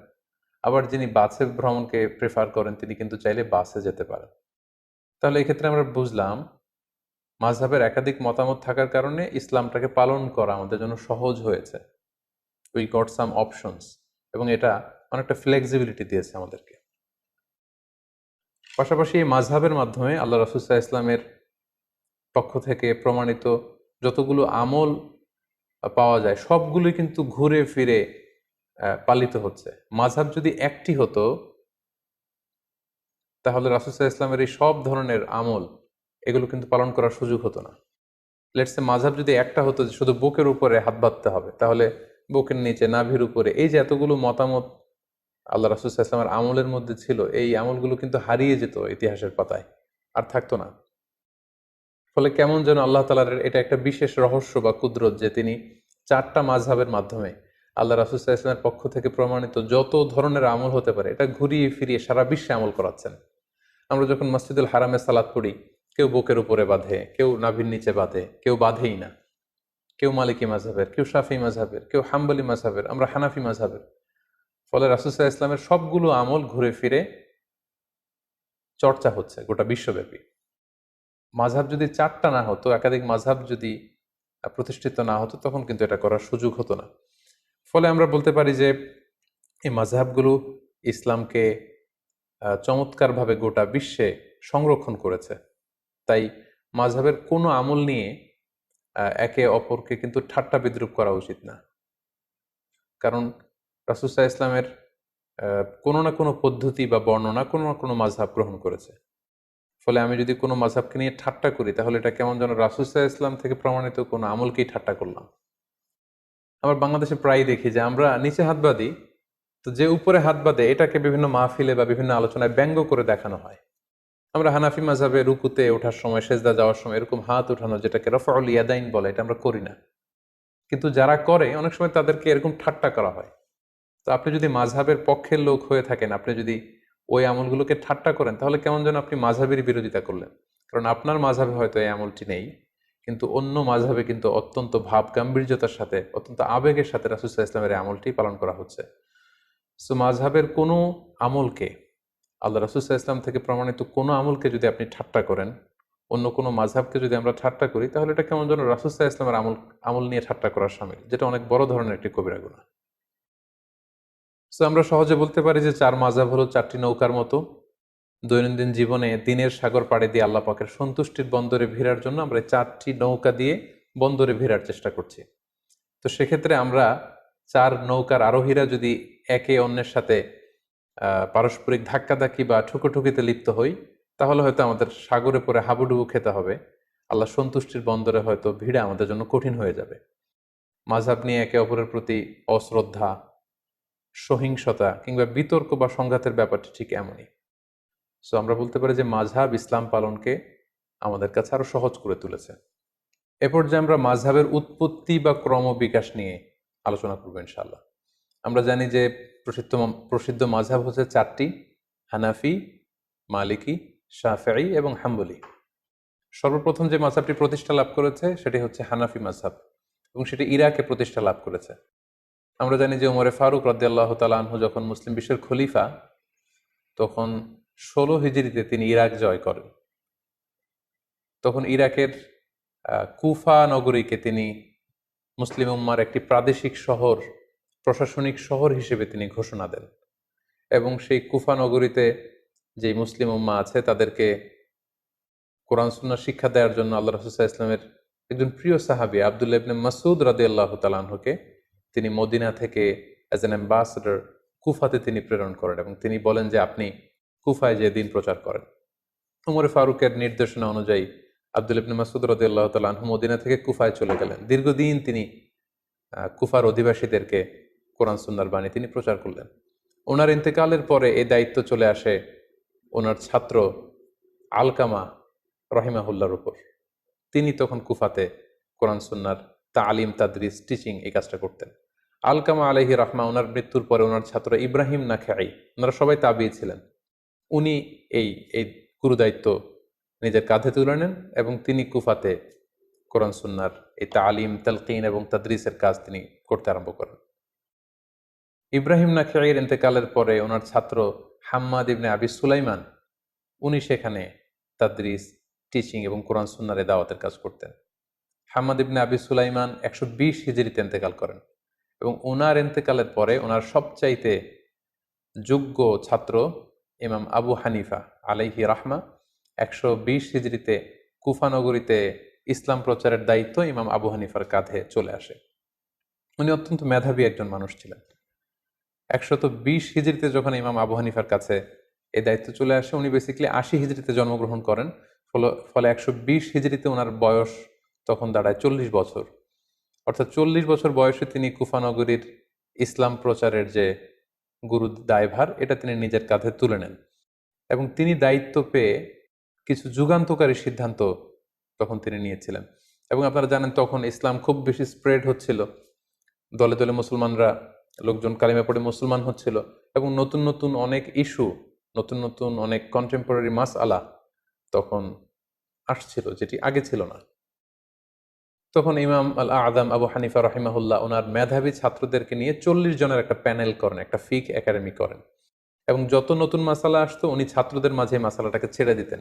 আবার যিনি বাসে ভ্রমণকে প্রেফার করেন তিনি কিন্তু চাইলে বাসে যেতে পারেন। তাহলে এক্ষেত্রে আমরা বুঝলাম মাযহাবের একাধিক মতামত থাকার কারণে ইসলামটাকে পালন করা আমাদের জন্য সহজ হয়েছে। উই গট সাম অপশনস, এবং এটা অনেকটা ফ্লেক্সিবিলিটি দিয়েছে আমাদেরকে। পাশাপাশি এই মাযহাবের মাধ্যমে আল্লাহ রাসূল সাল্লাল্লাহু আলাইহি ওয়াসাল্লামের পক্ষ থেকে প্রমাণিত যতগুলো আমল পাওয়া যায় সবগুলোই কিন্তু ঘুরে ফিরে পালিত হচ্ছে। মাযহাব যদি একটি হতো তাহলে রাসূল সাল্লাল্লাহু আলাইহি ওয়াসাল্লামের এই সব ধরনের আমল এগুলো কিন্তু পালন করার সুযোগ হতো না। লেটস সে মাযহাব যদি একটা হতো যে শুধু বুকের উপরে হাত বাঁধতে হবে, তাহলে বুকের নিচে, নাভির উপরে, এই যে এতগুলো মতামত আল্লাহ রাসূল সাল্লাল্লাহু আলাইহি ওয়াসাল্লামের আমলের মধ্যে ছিল, এই আমলগুলো কিন্তু হারিয়ে যেত ইতিহাসের পাতায়, আর থাকতো না। ফলে কেমন যেন আল্লাহ তাআলার এটা একটা বিশেষ রহস্য বা কুদরত যে তিনি 4টা মাযহাবের মাধ্যমে আল্লাহ রাসূল সাল্লাল্লাহু আলাইহি ওয়াসাল্লামের পক্ষ থেকে প্রমাণিত যত ধরনের আমল হতে পারে এটা ঘুরিয়ে ফিরিয়ে সারা বিশ্বে আমল করাচ্ছেন। আমরা যখন মসজিদুল হারামে সালাত পড়ি, কেউ বুকের উপরে বাঁধে, কেউ নাভির নিচে বাঁধে, কেউ বাঁধেই না, কেউ মালিকি মাযহাবের, কেউ শাফি মাযহাবের, কেউ হাম্বলি মাযহাবের, আমরা হানাফি মাযহাবের। ফলে রাসূল সাল্লাল্লাহু আলাইহি ওয়াসাল্লামের সবগুলো আমল ঘুরে ফিরে চর্চা হচ্ছে গোটা বিশ্বব্যাপী। মাযহাব যদি 4টা না হতো, একাধিক মাযহাব যদি প্রতিষ্ঠিত না হতো, তখন কিন্তু এটা করার সুযোগ হতো না। ফলে আমরা বলতে পারি যে এই মাযহাবগুলো ইসলামকে চমৎকারভাবে গোটা বিশ্বে সংরক্ষণ করেছে। তাই মাযহাবের কোনো আমল নিয়ে একে অপরকে কিন্তু ঠাট্টা বিদ্রূপ করা উচিত না। কারণ রাসূল সাল্লাল্লাহু আলাইহি ওয়াসাল্লামের কোনো না কোনো পদ্ধতি বা বর্ণনা কোনো না কোনো মাযহাব গ্রহণ করেছে। ফলে আমি যদি কোনো মাযহাবকে নিয়ে ঠাট্টা করি তাহলে এটা কেমন যেন রাসূল সাল্লাল্লাহু আলাইহি ওয়াসাল্লাম থেকে প্রমাণিত কোনো আমলকেই ঠাট্টা করলাম। আমরা বাংলাদেশে প্রায়ই দেখি যে আমরা নিচে হাত বাঁধি, তো যে উপরে হাত বাঁধে এটাকে বিভিন্ন মাহফিলে বা বিভিন্ন আলোচনায় ব্যঙ্গ করে দেখানো হয়। আমরা হানাফি মাযহাবে রুকুতে ওঠার সময়, সেজদা যাওয়ার সময় এরকম হাত ওঠানো, যেটাকে রফউল ইয়াদাইন বলে, এটা আমরা করি না। কিন্তু যারা করে অনেক সময় তাদেরকে এরকম ঠাট্টা করা হয়। তো আপনি যদি মাযহাবের পক্ষের লোক হয়ে থাকেন, আপনি যদি ওই আমলগুলোকে ঠাট্টা করেন, তাহলে কেমন যেন আপনি মাযহাবের বিরোধিতা করলেন। কারণ আপনার মাযহাবে হয়তো এই আমলটি নেই, কিন্তু অন্য মাযহাবে কিন্তু অত্যন্ত ভাব গাম্ভীর্যতার সাথে, অত্যন্ত আবেগের সাথে রাসূল সাল্লাল্লাহু আলাইহি ওয়াসাল্লামের এই আমলটি পালন করা হচ্ছে। সো মাযহাবের কোনো আমলকে, আল্লাহ রাসূল সাল্লাল্লাহু আলাইহি ওয়াসাল্লাম থেকে প্রমাণিত কোনো আমলকে যদি আপনি ঠাট্টা করেন, অন্য কোনো মাযহাবকে যদি আমরা ঠাট্টা করি, তাহলে এটা কেমন যেন রাসূল সাল্লাল্লাহু আলাইহি ওয়াসাল্লামের আমল নিয়ে ঠাট্টা করার শামিল, যেটা অনেক বড় ধরনের একটি কবিরা গুনাহ। সো আমরা সহজে বলতে পারি যে 4 মাযহাব হলো 4টি নৌকার মতো। দৈনন্দিন জীবনে দিনের সাগর পাড়ি দিয়ে আল্লাহ পাকের সন্তুষ্টির বন্দরে ভিড়ার জন্য আমরা এই 4টি নৌকা দিয়ে বন্দরে ভিড়ার চেষ্টা করছি। তো সেক্ষেত্রে আমরা 4 নৌকার আরোহীরা যদি একে অন্যের সাথে পারস্পরিক ধাক্কাধাক্কি বা ঠুকোঠুকিতে লিপ্ত হই, তাহলে হয়তো আমাদের সাগরে পড়ে হাবুডুবু খেতে হবে। আল্লাহ সন্তুষ্টির বন্দরে হয়তো ভিড়া আমাদের জন্য কঠিন হয়ে যাবে। মাযহাব নিয়ে একে অপরের প্রতি অশ্রদ্ধা, সহিংসতা কিংবা বিতর্ক বা সংঘাতের ব্যাপারটি ঠিক এমনই। সো আমরা বলতে পারি যে মাযহাব ইসলাম পালনকে আমাদের কাছে আরো সহজ করে তুলেছে। এ পর্যায়ে আমরা মাযহাবের উৎপত্তি বা ক্রমবিকাশ নিয়ে আলোচনা করবো ইনশাআল্লাহ। আমরা জানি যে প্রসিদ্ধ প্রসিদ্ধ মাযহাব হচ্ছে 4টি: হানাফি, মালিকি, শাফিঈ এবং হাম্বলি। সর্বপ্রথম যে মাযহাবটি প্রতিষ্ঠা লাভ করেছে সেটি হচ্ছে হানাফি মাযহাব, এবং সেটি ইরাকে প্রতিষ্ঠা লাভ করেছে। আমরা জানি যে ওমরে ফারুক রাদিয়াল্লাহু তাআলা আনহু যখন মুসলিম বিশ্বের খলিফা, তখন 16 হিজরিতে তিনি ইরাক জয় করেন। তখন ইরাকের কুফা নগরীকে তিনি মুসলিম উম্মার একটি প্রাদেশিক শহর, প্রশাসনিক শহর হিসেবে তিনি ঘোষণা দেন, এবং সেই কুফা নগরীতে যে মুসলিম উম্মা আছে তাদেরকে কোরআন সুন্নাহ শিক্ষা দেওয়ার জন্য আল্লাহ রাসূল সাল্লাল্লাহু আলাইহি ওয়াসাল্লামের একজন প্রিয় সাহাবী আব্দুল্লাহ ইবনে মাসউদ রাদিয়াল্লাহু তাআলা আনহুকে তিনি মদিনা থেকে অ্যাজ অ্যান অ্যাম্বাসেডর কুফাতে তিনি প্রেরণ করেন, এবং তিনি বলেন যে আপনি কুফায় যে দিন প্রচার করেন। উমর ফারুকের নির্দেশনা অনুযায়ী আব্দুল্লাহ ইবনে মাসউদ রাদিয়াল্লাহু তাআলা আনহু মদিনা থেকে কুফায় চলে গেলেন। দীর্ঘদিন তিনি কুফার অধিবাসীদেরকে কোরআন সুন্নাহর বাণী তিনি প্রচার করলেন। ওনার ইন্তেকালের পরে এই দায়িত্ব চলে আসে ওনার ছাত্র আলকামা রহিমাহুল্লাহর উপর। তিনি তখন কুফাতে কোরআন সুন্নাহর তালিম, তাদরিস, টিচিং এই কাজটা করতেন। আলকামা আলাইহি রাহমা ওনার মৃত্যুর পরে ওনার ছাত্র ইব্রাহিম নাখাই, ওনারা সবাই তাবিঈ ছিলেন, উনি এই এই গুরুদায়িত্ব নিজের কাঁধে তুলে নেন, এবং তিনি কুফাতে কোরআন সুন্নাহর এই তালিম, তালকিন এবং তাদরিসের কাজ তিনি করতে আরম্ভ করেন। ইব্রাহিম নাখাইয়ের ইন্তেকালের পরে ওনার ছাত্র হাম্মাদ ইবনে আবি সুলাইমান, উনি সেখানে তাদরিস, টিচিং এবং কোরআন সুন্নাহর দাওয়াতের কাজ করতেন। হাম্মাদ ইবনে আবি সুলাইমান 120 হিজরিতে ইন্তেকাল করেন, এবং ওনার ইন্তেকালের পরে ওনার সবচাইতে যোগ্য ছাত্র ইমাম আবু হানিফা আলাইহি রাহমা 120 হিজরিতে কুফা নগরীতে ইসলাম প্রচারের দায়িত্ব ইমাম আবু হানিফার কাঁধে চলে আসে। উনি অত্যন্ত মেধাবী একজন মানুষ ছিলেন। 120 হিজরিতে যখন ইমাম আবু হানিফার কাছে এই দায়িত্ব চলে আসে, উনি বেসিক্যালি 80 হিজরিতে জন্মগ্রহণ করেন। ফলে 120 হিজরিতে ওনার বয়স তখন দাঁড়ায় 40 বছর। অর্থাৎ 40 বছর বয়সে তিনি কুফা নগরীর ইসলাম প্রচারের যে গুরু দায়ভার, এটা তিনি নিজের কাঁধে তুলে নেন, এবং তিনি দায়িত্ব পেয়ে কিছু যুগান্তকারী সিদ্ধান্ত তখন তিনি নিয়েছিলেন। এবং আপনারা জানেন তখন ইসলাম খুব বেশি স্প্রেড হচ্ছিল, দলে দলে মুসলমানরা, লোকজন কালিমা পড়ে মুসলমান হচ্ছিল, এবং নতুন নতুন অনেক ইস্যু, নতুন নতুন অনেক কন্টেম্পোরারি মাসআলা তখন আসছিল, যেটি আগে ছিল না। তখন ইমাম আল আযম আবু হানিফা রাহিমাহুল্লাহ ওনার মেধাবী ছাত্রদেরকে নিয়ে 40 জনের একটা প্যানেল করেন, একটা ফিক একাডেমি করেন, এবং যত নতুন মাসালা আসতো উনি ছাত্রদের মাঝে মাসালাটাকে ছেড়ে দিতেন।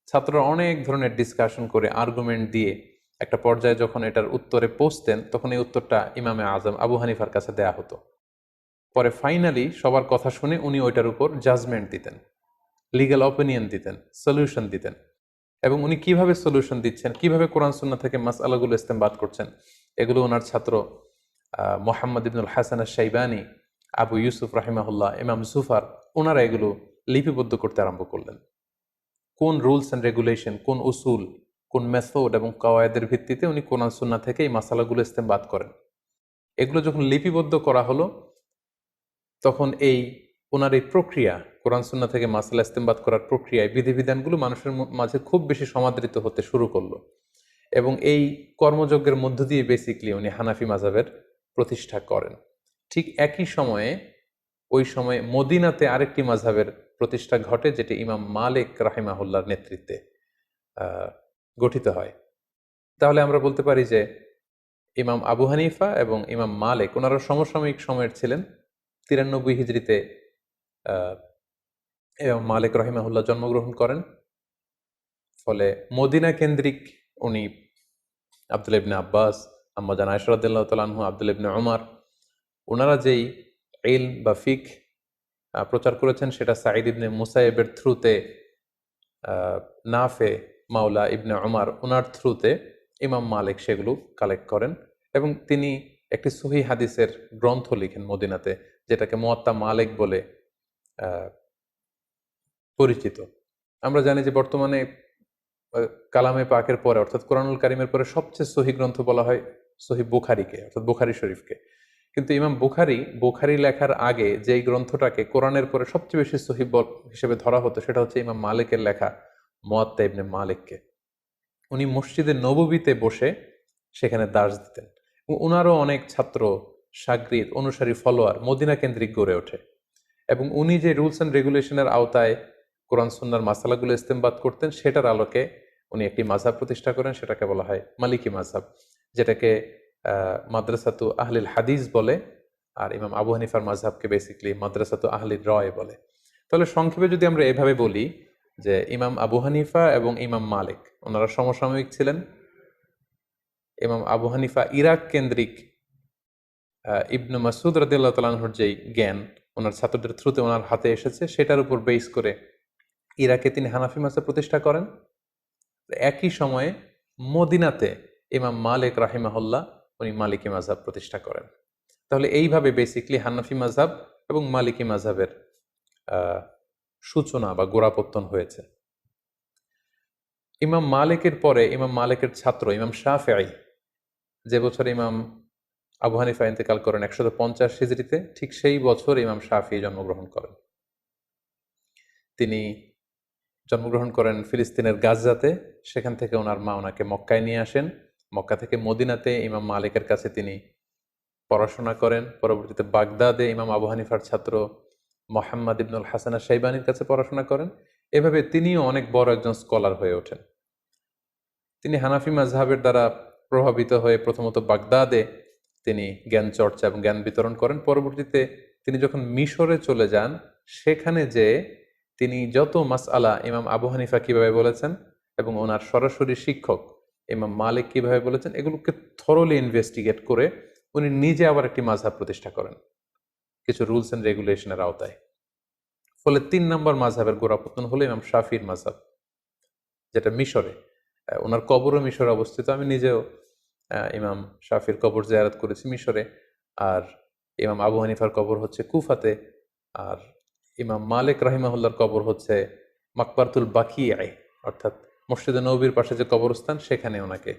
ছাত্ররা অনেক ধরনের ডিসকাশন করে, আর্গুমেন্ট দিয়ে একটা পর্যায়ে যখন এটার উত্তরে পৌঁছতেন, তখন এই উত্তরটা ইমামে আজম আবু হানিফার কাছে দেয়া হতো। পরে ফাইনালি সবার কথা শুনে উনি ওইটার উপর জাজমেন্ট দিতেন, লিগ্যাল অপিনিয়ন দিতেন, সলিউশন দিতেন। এবং উনি কিভাবে সলিউশন দিচ্ছেন, কিভাবে কোরআন সুন্নাহ থেকে মাসআলাগুলো ইস্তেমবাদ করছেন, এগুলো ওনার ছাত্র মোহাম্মদ ইবনুল হাসান আশ-শাইবানি, আবু ইউসুফ রাহিমাহুল্লাহ, ইমাম জুফার, ওনারা এগুলো লিপিবদ্ধ করতে আরম্ভ করলেন। কোন রুলস অ্যান্ড রেগুলেশন, কোন উসুল, কোন মেথড এবং কাওয়ায়েদের ভিত্তিতে উনি কোরআন সুন্নাহ থেকে এই মাসালাগুলো ইস্তেমবাদ করেন। এগুলো যখন লিপিবদ্ধ করা হলো, তখন ওনার এই প্রক্রিয়া, কোরআন সুন্নাহ থেকে মাসালা ইস্তেমবাদ করার প্রক্রিয়ায় বিধিবিধানগুলো মানুষের মাঝে খুব বেশি সমাদৃত হতে শুরু করলো। এবং এই কর্মযজ্ঞের মধ্য দিয়ে বেসিকলি উনি হানাফি মাযহাবের প্রতিষ্ঠা করেন। ঠিক একই সময়ে ওই সময়ে মদিনাতে আরেকটি মাযহাবের প্রতিষ্ঠা ঘটে, যেটি ইমাম মালিক রাহিমাহুল্লাহর নেতৃত্বে গঠিত হয়। তাহলে আমরা বলতে পারি যে ইমাম আবু হানিফা এবং ইমাম মালিক ওনারা সমসাময়িক সময়ের ছিলেন। 93 হিজরিতে ইমাম মালিক রাহিমাহুল্লাহ জন্মগ্রহণ করেন। ফলে মদিনা কেন্দ্রিক উনি আব্দুল্লাহ ইবনে আব্বাস, আম্মা জান আয়েশা রাদিয়াল্লাহু তাআলা আনহু, আব্দুল্লাহ ইবনে উমর, ওনারা যেই ইলম বা ফিক প্রচার করেছেন সেটা সাঈদ ইবনে মুসাইয়েবের থ্রুতে, নাফে মাওলা ইবনে উমর ওনার থ্রুতে ইমাম মালিক সেগুলো কালেক্ট করেন এবং তিনি একটি সহিহ হাদিসের গ্রন্থ লিখেন মদিনাতে, যেটাকে মুয়াত্তা মালিক বলে পরিচিত। আমরা জানি যে বর্তমানে কালামে পাকের পরে অর্থাৎ কোরআনুল কারিমের পরে সবচেয়ে সহিহ গ্রন্থ বলা হয় সহিহ বুখারীকে, অর্থাৎ বুখারী শরীফকে। কিন্তু ইমাম বুখারী লেখার আগে যেই গ্রন্থটাকে কোরআনের পরে সবচেয়ে বেশি সহিহ হিসেবে ধরা হতো সেটা হচ্ছে ইমাম মালিকের লেখা মুয়াত্তা ইবনে মালিককে। উনি মসজিদে নববীতে বসে সেখানে দার্স দিতেন। উনারও অনেক ছাত্র, শাগরিদ, অনুসারী, ফলোয়ার মদিনা কেন্দ্রিক গড়ে ওঠে এবং উনি যে রুলস অ্যান্ড রেগুলেশনের আওতায় কোরআন সুন্নাহর মাসালাগুলো ইস্তেমবাদ করতেন সেটার আলোকে উনি একটি মাযহাব প্রতিষ্ঠা করেন, সেটাকে বলা হয় মালিকি মাযহাব, যেটাকে মাদ্রাসাতু আহলিল হাদিস বলে, আর ইমাম আবু হানিফার মাযহাবকে বেসিক্যালি মাদ্রাসাতু আহলির রয় বলে। তাহলে সংক্ষেপে যদি আমরা এভাবে বলি যে ইমাম আবু হানিফা এবং ইমাম মালিক ওনারা সমসাময়িক ছিলেন। ইমাম আবু হানিফা ইরাক কেন্দ্রিক ইবনে মাসউদ রাদিয়াল্লাহু তাআলা আনহুর যেই জ্ঞান ওনার ছাত্রদের থ্রুতে ওনার হাতে এসেছে সেটার উপর বেস করে ইরাকে তিনি হানাফি মাযহাব প্রতিষ্ঠা করেন। একই সময়ে মদিনাতে ইমাম মালিক রাহিমাহুল্লাহ উনি মালিকি মাযহাব প্রতিষ্ঠা করেন। তাহলে এইভাবে বেসিকলি হানাফি মাযহাব এবং মালিকি মাযহাবের সূচনা বা গোড়াপত্তন হয়েছে। ইমাম মালিকের পরে ইমাম মালিকের ছাত্র ইমাম শাফিঈ, যে বছর ইমাম আবু হানিফা ইন্তেকাল করেন 150 হিজরিতে, ঠিক সেই বছর ইমাম শাফিঈ জন্মগ্রহণ করেন। তিনি জন্মগ্রহণ করেন ফিলিস্তিনের গাজাতে। সেখান থেকে ওনার মা ওনাকে মক্কায় নিয়ে আসেন। মক্কা থেকে মদিনাতে ইমাম মালিকের কাছে তিনি পড়াশোনা করেন। পরবর্তীতে বাগদাদে ইমাম আবু হানিফার ছাত্র মোহাম্মদ ইবনুল হাসান আশ-শাইবানির কাছে পড়াশোনা করেন। এভাবে তিনিও অনেক বড় একজন স্কলার হয়ে ওঠেন। তিনি হানাফি মাযহাবের দ্বারা প্রভাবিত হয়ে প্রথমত বাগদাদে তিনি জ্ঞান চর্চা এবং জ্ঞান বিতরণ করেন। পরবর্তীতে তিনি যখন মিশরে চলে যান, সেখানে যে তিনি যত মাসআলা ইমাম আবু হানিফা কিভাবে বলেছেন এবং ওনার সরাসরি শিক্ষক ইমাম মালিক কিভাবে বলেছেন, এগুলোকে থরলি ইনভেস্টিগেট করে উনি নিজে আবার একটি মাযহাব প্রতিষ্ঠা করেন কিছু রুলস অ্যান্ড রেগুলেশনের আওতায়। ফলে 3 নম্বর মাযহাবের গোড়াপত্তন হলো ইমাম শাফির মাযহাব, যেটা মিশরে। ওনার কবরও মিশরে অবস্থিত। আমি নিজেও ইমাম শাফির কবর জিয়ারত করেছি মিশরে। আর ইমাম আবু হানিফার কবর হচ্ছে কুফাতে, আর ইমাম মালিক রাহিমাহুল্লাহর কবর হচ্ছে মাকবারতুল বাকিয়ায়, অর্থাৎ মসজিদে নববীর পাশে যে কবরস্থান সেখানে ওনাকে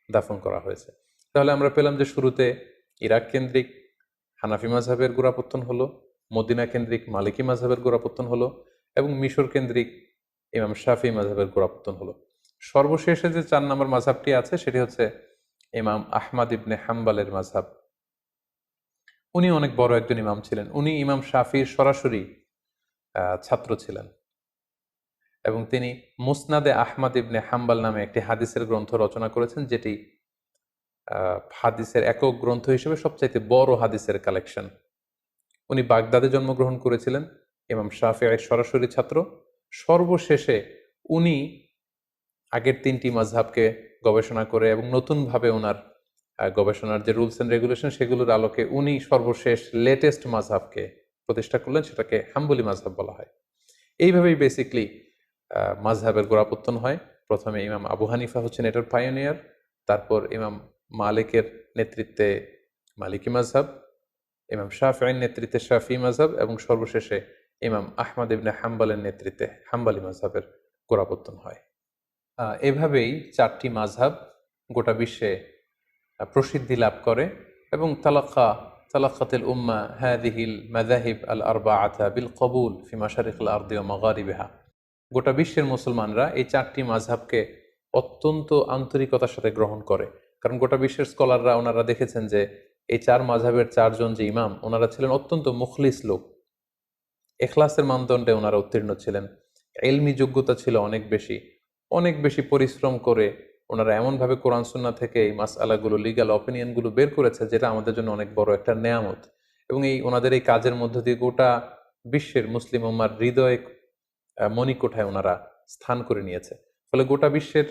দাফন করা হয়েছে। তাহলে আমরা পেলাম যে শুরুতে ইরাক কেন্দ্রিক হানাফি মাযহাবের গোড়াপত্তন হলো, মদিনা কেন্দ্রিক মালিকি মাযহাবের গোড়াপত্তন হলো এবং মিশর কেন্দ্রিক ইমাম শাফি মাযহাবের গোড়াপত্তন হলো। সর্বশেষে যে 4 নম্বর মাযহাবটি আছে সেটি হচ্ছে ইমাম আহমদ ইবনে হাম্বলের মাযহাব। উনি অনেক বড় একজন ইমাম ছিলেন। উনি ইমাম শাফির সরাসরি ছাত্র ছিলেন এবং তিনি মুসনাদে আহমদ ইবনে হাম্বল নামে একটি হাদিসের গ্রন্থ রচনা করেছেন, যেটি হাদিসের একক গ্রন্থ হিসেবে সবচাইতে বড় হাদিসের কালেকশন। উনি বাগদাদে জন্মগ্রহণ করেছিলেন, ইমাম শাফিঈর সরাসরি ছাত্র। সর্বশেষে উনি আগের 3টি মাযহাবকে গবেষণা করে এবং নতুনভাবে ওনার গবেষণার যে রুলস অ্যান্ড রেগুলেশন সেগুলোর আলোকে উনি সর্বশেষ লেটেস্ট মাযহাবকে প্রতিষ্ঠা করলেন, সেটাকে হাম্বলি মাযহাব বলা হয়। এইভাবেই বেসিকলি মাযহাবের গোড়াপত্তন হয়। প্রথমে ইমাম আবু হানিফা হচ্ছেন এটার পাইওনিয়ার, তারপর ইমাম মালিকের নেতৃত্বে মালিকি মাযহাব, ইমাম শাফিঈর নেতৃত্বে শাফি মাযহাব এবং সর্বশেষে ইমাম আহমদ ইবনে হাম্বলের নেতৃত্বে হাম্বলি মাযহাবের গোড়াপত্তন হয়। এভাবেই চারটি মাযহাব গোটা বিশ্বে প্রসিদ্ধি লাভ করে এবং তালাক্কাতিল উম্মাহ হাযিহিল মাযাহিব আল আরবাআতা বিল কবুল ফি মাশারিকিল আরদি ওয়া মাগারিবিহা। গোটা বিশ্বের মুসলমানরা এই চারটি মাযহাবকে অত্যন্ত আন্তরিকতার সাথে গ্রহণ করে, কারণ গোটা বিশ্বের স্কলাররা ওনারা দেখেছেন যে এই চার মাযহাবের চারজন যে ইমাম ওনারা ছিলেন অত্যন্ত মুখলিস লোক, এখলাসের মানদণ্ডে ওনারা উত্তীর্ণ ছিলেন, ইলমি যোগ্যতা ছিল অনেক বেশি পরিশ্রম করে ওনারা এমনভাবে কোরআন সুন্নাহ থেকে এই মাসআলাগুলো, লিগ্যাল অপিনিয়নগুলো বের করেছে যেটা আমাদের জন্য অনেক বড় একটা নেয়ামত। এবং ওনাদের এই কাজের মধ্য দিয়ে গোটা বিশ্বের মুসলিম উম্মার হৃদয়ে মণিকোঠায় ওনারা স্থান করে নিয়েছে। ফলে গোটা বিশ্বের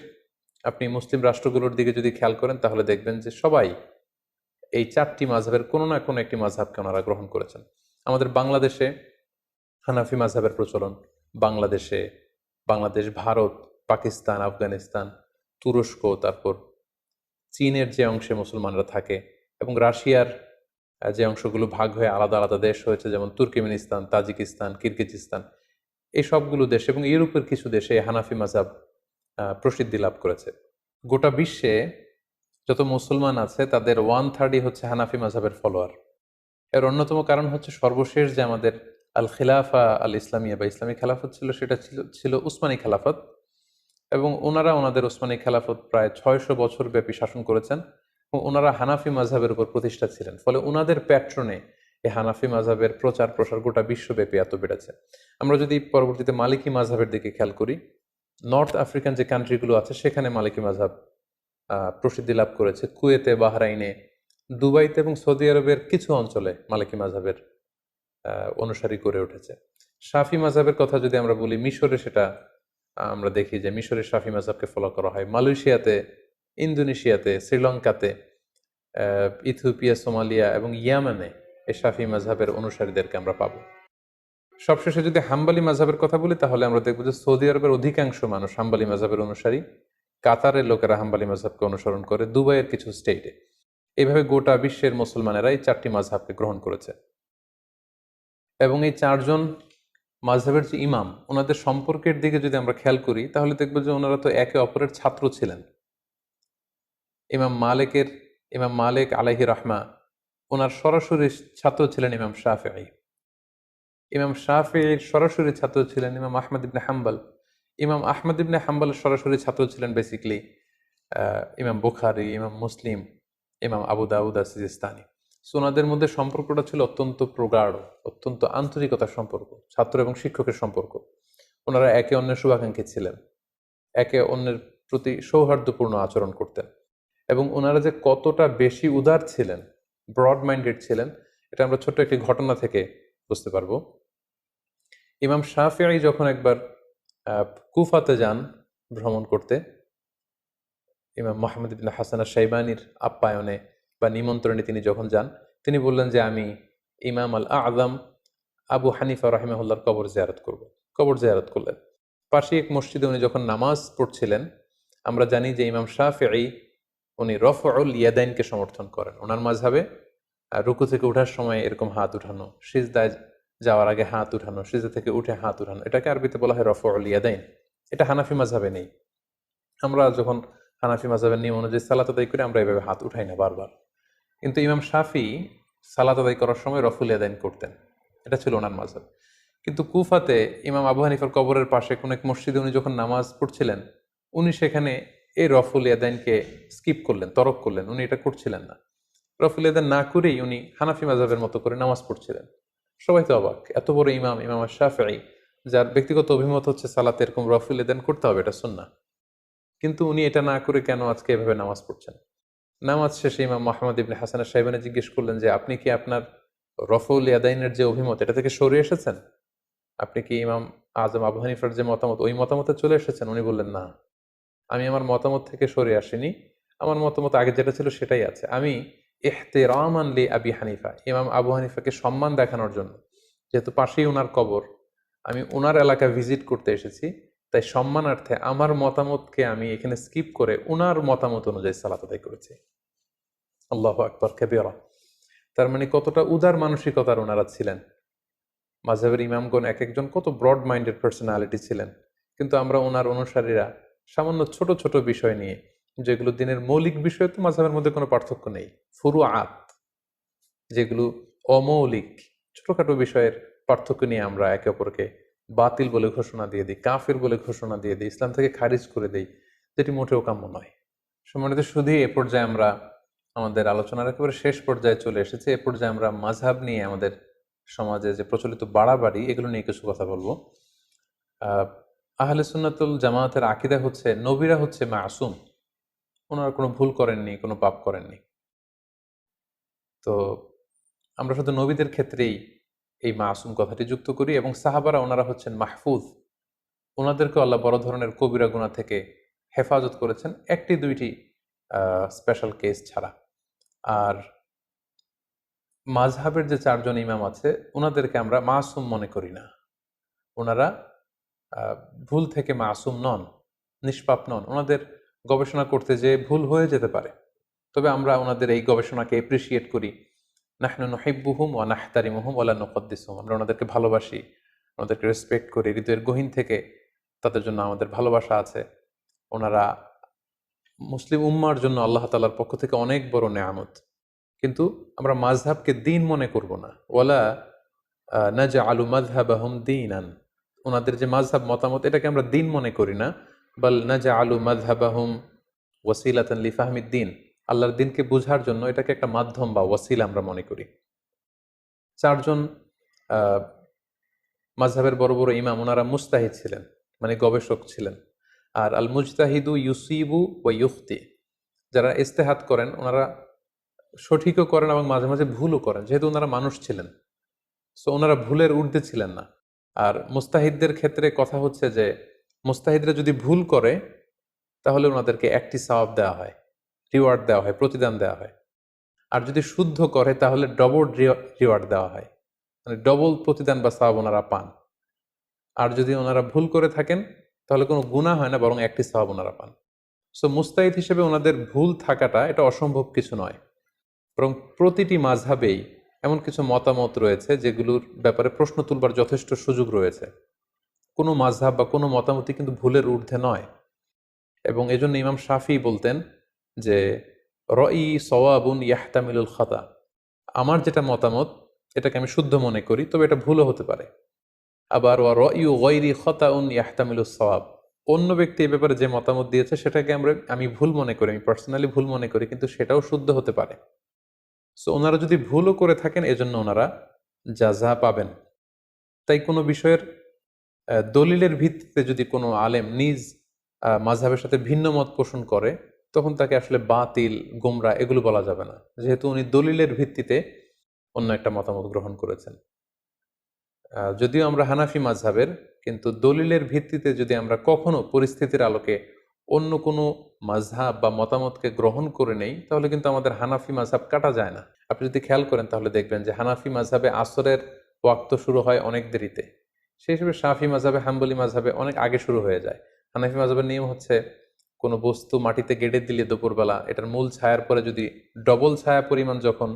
আপনি মুসলিম রাষ্ট্রগুলোর দিকে যদি খেয়াল করেন তাহলে দেখবেন যে সবাই এই চারটি মাযহাবের কোনো না কোনো একটি মাযহাবকে ওনারা গ্রহণ করেছেন। আমাদের বাংলাদেশে হানাফি মাযহাবের প্রচলন, বাংলাদেশ, ভারত, পাকিস্তান, আফগানিস্তান, তুরস্ক, তারপর চীনের যে অংশে মুসলমানরা থাকে এবং রাশিয়ার যে অংশগুলো ভাগ হয়ে আলাদা আলাদা দেশ হয়েছে, যেমন তুর্কমেনিস্তান, তাজিকিস্তান, কিরগিজস্তান, এই সবগুলো দেশ এবং ইউরোপের কিছু দেশে হানাফি মাযহাব প্রসিদ্ধি লাভ করেছে। গোটা বিশ্বে যত মুসলমান আছে তাদের 1/3 হচ্ছে হানাফি মাযহাবের ফলোয়ার। এর অন্যতম কারণ হচ্ছে সর্বশেষ যে আমাদের আল খিলাফা আল ইসলামিয়া বা ইসলামী খেলাফত ছিল, সেটা ছিল উসমানী খেলাফত, এবং ওনারা ওনাদের উসমানী খেলাফত প্রায় 600 বছর ব্যাপী শাসন করেছেন এবং ওনারা হানাফি মাযহাবের উপর প্রতিষ্ঠা ছিলেন। ফলে ওনাদের প্যাট্রনে এই হানাফি মাযহাবের প্রচার প্রসার গোটা বিশ্বব্যাপী এত বেড়েছে। আমরা যদি পরবর্তীতে মালিকি মাযহাবের দিকে খেয়াল করি, নর্থ আফ্রিকান যে কান্ট্রিগুলো আছে সেখানে মালিকি মাযহাব প্রসিদ্ধি লাভ করেছে। কুয়েতে, বাহরাইনে, দুবাইতে এবং সৌদি আরবের কিছু অঞ্চলে মালিকি মাযহাবের অনুসারী করে উঠেছে। শাফি মাযহাবের কথা যদি আমরা বলি, মিশরে সেটা আমরা দেখি যে মিশরে শাফি মাযহাবকে ফলো করা হয়। মালয়েশিয়াতে, ইন্দোনেশিয়াতে, শ্রীলঙ্কাতে, ইথিওপিয়া, সোমালিয়া এবং ইয়ামানে এই শাফি মাযহাবের অনুসারীদেরকে আমরা পাবো। সবশেষে যদি হাম্বলি মাযহাবের কথা বলি তাহলে আমরা দেখব যে সৌদি আরবের অধিকাংশ মানুষ হাম্বলি মাযহাবের অনুসারী, কাতারের লোকেরা হাম্বলি মাযহাবকে অনুসরণ করে, দুবাইয়ের কিছু স্টেটে। এইভাবে গোটা বিশ্বের মুসলমানেরা এই চারটি মাযহাবকে গ্রহণ করেছে। এবং এই চারজন মাযহাবের যে ইমাম, ওনাদের সম্পর্কের দিকে যদি আমরা খেয়াল করি তাহলে দেখব যে ওনারা তো একে অপরের ছাত্র ছিলেন। ইমাম মালিক আলাইহি রাহমা, ওনার সরাসরি ছাত্র ছিলেন ইমাম শাফিঈ। ইমাম শাফিঈর সরাসরি ছাত্র ছিলেন ইমাম আহমদ ইবনে হাম্বল। ইমাম আহমদ ইবনে হাম্বলের সরাসরি ছাত্র ছিলেন বেসিক্যালি ইমাম বুখারী, ইমাম মুসলিম, ইমাম আবু দাউদ সিজিস্তানি। সো ওনাদের মধ্যে সম্পর্কটা ছিল অত্যন্ত প্রগাঢ়, অত্যন্ত আন্তরিকতার সম্পর্ক, ছাত্র এবং শিক্ষকের সম্পর্ক। ওনারা একে অন্যের শুভাকাঙ্ক্ষী ছিলেন, একে অন্যের প্রতি সৌহার্দ্যপূর্ণ আচরণ করতেন। এবং ওনারা যে কতটা বেশি উদার ছিলেন, ব্রড মাইন্ডেড ছিলেন, এটা আমরা ছোট্ট একটি ঘটনা থেকে বুঝতে পারবো। ইমাম শাফিঈ যখন একবার কুফাতে যান ভ্রমণ করতে, ইমাম মুহাম্মদ ইবনে হাসান আশ-শাইবানির আপ্যায়নে বা নিমন্ত্রণে তিনি যখন যান, তিনি বললেন যে আমি ইমাম আল আযম আবু হানিফা রাহিমাহুল্লাহর কবর জিয়ারত করব। কবর জিয়ারত করলেন। পাশে এক মসজিদে উনি যখন নামাজ পড়ছিলেন, আমরা জানি যে ইমাম শাফিঈ উনি রফউল ইয়াদাইনকে সমর্থন করেন। ওনার মাযহাবে রুকু থেকে ওঠার সময় এরকম হাত উঠানো, সিজদায় যাওয়ার আগে হাত উঠানো, সিজদা থেকে উঠে হাত উঠানো, এটাকে আরবিতে বলা হয় রফউল ইয়াদাইন। এটা হানাফি মাযহাবে নেই। আমরা যখন হানাফি মাযহাবের নিয়ম অনুযায়ী সালাত আদায় করি আমরা এভাবে হাত উঠাই না বারবার, কিন্তু ইমাম শাফিঈ সালাত আদায় করার সময় রফুল ইয়াদাইন করতেন। এটা ছিল ওনার মাযহাব। কিন্তু কুফাতে ইমাম আবু হানিফার কবরের পাশে কোন এক মসজিদে উনি যখন নামাজ পড়ছিলেন, উনি সেখানে এই রফুল ইয়াদাইনকে স্কিপ করলেন, তরক করলেন। উনি এটা করছিলেন না। রফুল ইয়াদাইন না করেই উনি হানাফি মাযহাবের মতো করে নামাজ পড়ছিলেন। সবাই তো অবাক, এত বড় ইমাম, ইমাম শাফিঈ, যার ব্যক্তিগত অভিমত হচ্ছে সালাতে এরকম রফুল ইয়াদাইন করতে হবে, এটা সুন্নাহ, কিন্তু উনি এটা না করে কেন আজকে এভাবে নামাজ পড়ছেন? নামাজ শেষে ইমাম মুহাম্মদ ইবনে হাসান আশ-শাইবানি জিজ্ঞেস করলেন যে আপনি কি আপনার রফউল ইয়াদাইনের যে অভিমত এটা থেকে সরে এসেছেন? আপনি কি ইমাম আজম আবু হানিফার যে মতামত ওই মতামতে চলে এসেছেন? উনি বললেন না, আমি আমার মতামত থেকে সরে আসিনি, আমার মতামত আগে যেটা ছিল সেটাই আছে। আমি ইহতিরামান লি আবি হানিফা, ইমাম আবু হানিফাকে সম্মান দেখানোর জন্য, যেহেতু পাশেই ওনার কবর, আমি ওনার এলাকা ভিজিট করতে এসেছি, তাই সম্মানার্থে আমার মতামতকে আমি এখানে স্কিপ করে ওনার মতামত অনুযায়ী সালাত আদায় করেছি। আল্লাহু আকবার কাবীরা। তার মানে কতটা উদার মানসিকতার ওনারা ছিলেন। মাযহাবের ইমামগণ এক একজন কত ব্রড মাইন্ডেড পার্সোনালিটি ছিলেন, কিন্তু আমরা ওনার অনুসারীরা সামান্য ছোট ছোট বিষয় নিয়ে, যেগুলো দিনের মৌলিক বিষয়, তো মাযহাবের মধ্যে কোনো পার্থক্য নেই, ফুরুআত যেগুলো অমৌলিক ছোটখাটো বিষয়ের পার্থক্য নিয়ে আমরা একে অপরকে বাতিল বলে ঘোষণা দিয়ে দিই, কাফির বলে ঘোষণা দিয়ে দিই, ইসলাম থেকে খারিজ করে দিই, যেটি মোটেও কাম্য নয়। সম্মানিত শুধু এ পর্যায়ে আমরা আমাদের আলোচনার একেবারে শেষ পর্যায়ে চলে এসেছি। এ পর্যায়ে আমরা মাযহাব নিয়ে আমাদের সমাজে যে প্রচলিত বাড়াবাড়ি, এগুলো নিয়ে কিছু কথা বলবো। আহলে সুন্নাতুল জামায়াতের আকীদা হচ্ছে নবীরা হচ্ছে মাসুম, ওনারা কোনো ভুল করেননি, কোনো পাপ করেননি। তো আমরা শুধু নবীদের ক্ষেত্রেই এই মাসুম কথাটি যুক্ত করি, এবং সাহাবারা ওনারা হচ্ছেন মাহফুজ, ওনাদেরকে আল্লাহ বড় ধরনের কবিরা গুনাহ থেকে হেফাজত করেছেন, একটি দুইটি স্পেশাল কেস ছাড়া। আর মাযহাবের যে চারজন ইমাম আছে ওনাদেরকে আমরা মাসুম মনে করি না, ওনারা ভুল থেকে মাসুম নন, নিষ্পাপ নন। ওনাদের গবেষণা করতে যে ভুল হয়ে যেতে পারে, তবে আমরা ওনাদের এই গবেষণাকে এপ্রিসিয়েট করি। নাহনু নুহিব্বুহুম ওয়া নাহতারিমুহুম ওয়া লা নুকদ্দিসুহুম, আমরা ওনাদেরকে ভালোবাসি, ওনাদেরকে রেসপেক্ট করি, হৃদয়ের গহীন থেকে তাদের জন্য আমাদের ভালোবাসা আছে। ওনারা মুসলিম উম্মার জন্য আল্লাহ তাআলার পক্ষ থেকে অনেক বড় নেয়ামত। কিন্তু আমরা মাযহাবকে দ্বীন মনে করব না। ওয়ালা নাজআলু মাযহাবাহুম দীনান, ওনাদের যে মাযহাব মতামত এটাকে আমরা দ্বীন মনে করি না। বাল নাজআলু মাযহাবাহুম ওয়াসিলাতান লিফাহমিদ দ্বীন, আল্লাহর দ্বীনকে বুঝার জন্য এটাকে একটা মাধ্যম বা ওয়াসিলা আমরা মনে করি। চারজন মাযহাবের বড় বড় ইমাম, ওনারা মুজতাহিদ ছিলেন, মানে গবেষক ছিলেন। আর আল মুজতাহিদু ইউসিবু ওয়া ইউখতি, যারা ইজতিহাদ করেন ওনারা সঠিকও করেন এবং মাঝে মাঝে ভুলও করেন, যেহেতু ওনারা মানুষ ছিলেন, সো ওনারা ভুলের ঊর্ধ্বে ছিলেন না। আর মুস্তাহিদদের ক্ষেত্রে কথা হচ্ছে যে মুস্তাহিদরা যদি ভুল করে তাহলে ওনাদেরকে একটি সওয়াব দেওয়া হয়, রিওয়ার্ড দেওয়া হয়, প্রতিদান দেওয়া হয়। আর যদি শুদ্ধ করে তাহলে ডবল রিওয়ার্ড দেওয়া হয়, মানে ডবল প্রতিদান বা সওয়াব ওনারা পান। আর যদি ওনারা ভুল করে থাকেন তাহলে কোনো গুনাহ হয় না, বরং একটি সওয়াব ওনারা পান। সো মুস্তাহিদ হিসেবে ওনাদের ভুল থাকাটা এটা অসম্ভব কিছু নয়, বরং প্রতিটি মাযহাবেই এমন কিছু মতামত রয়েছে যেগুলোর ব্যাপারে প্রশ্ন তুলবার যথেষ্ট সুযোগ রয়েছে। কোনো মাযহাব বা কোনো মতামতই কিন্তু ভুলের ঊর্ধ্বে নয়। এবং এজন্য ইমাম শাফি বলতেন যে রই সওয়াবুন ইয়াহতামিলুল খাতা, আমার যেটা মতামত এটাকে আমি শুদ্ধ মনে করি, তবে এটা ভুলও হতে পারে। আবার ওয়া রয়ু গায়রি খাতাউন ইয়াহতামিলুস সওয়াব, অন্য ব্যক্তি এই ব্যাপারে যে মতামত দিয়েছে সেটাকে আমি ভুল মনে করি, আমি পার্সোনালি ভুল মনে করি, কিন্তু সেটাও শুদ্ধ হতে পারে। সো ওনারা যদি ভুলও করে থাকেন এজন্য ওনারা জাযা পাবেন। তাই কোনো বিষয়ের দলিলের ভিত্তিতে যদি কোনো আলেম নিজ মাযহাবের সাথে ভিন্ন মত পোষণ করে, তখন তাকে আসলে বাতিল, গোমরা এগুলো বলা যাবে না, যেহেতু উনি দলিলের ভিত্তিতে অন্য একটা মতামত গ্রহণ করেছেন। যদিও আমরা হানাফি মাযহাবের, কিন্তু দলিলের ভিত্তিতে যদি আমরা কখনো পরিস্থিতির আলোকে অন্য কোনো মাযহাব বা মতামতকে গ্রহণ করে নেই, তাহলে কিন্তু আমাদের হানাফি মাযহাব কাটা যায় না। আপনি যদি খেয়াল করেন তাহলে দেখবেন যে হানাফি মাযহাবে আসরের ওয়াক্ত শুরু হয় অনেক দেরিতে, সেই হিসেবে শাফি মাযহাবে, হাম্বলি মাযহাবে অনেক আগে শুরু হয়ে যায়। হানাফি মাযহাবের নিয়ম হচ্ছে কোনো বস্তু মাটিতে গেড়ে দিলে দুপুরবেলা এটার মূল ছায়ার পরে যদি ডবল ছায়া পরিমাণ যখন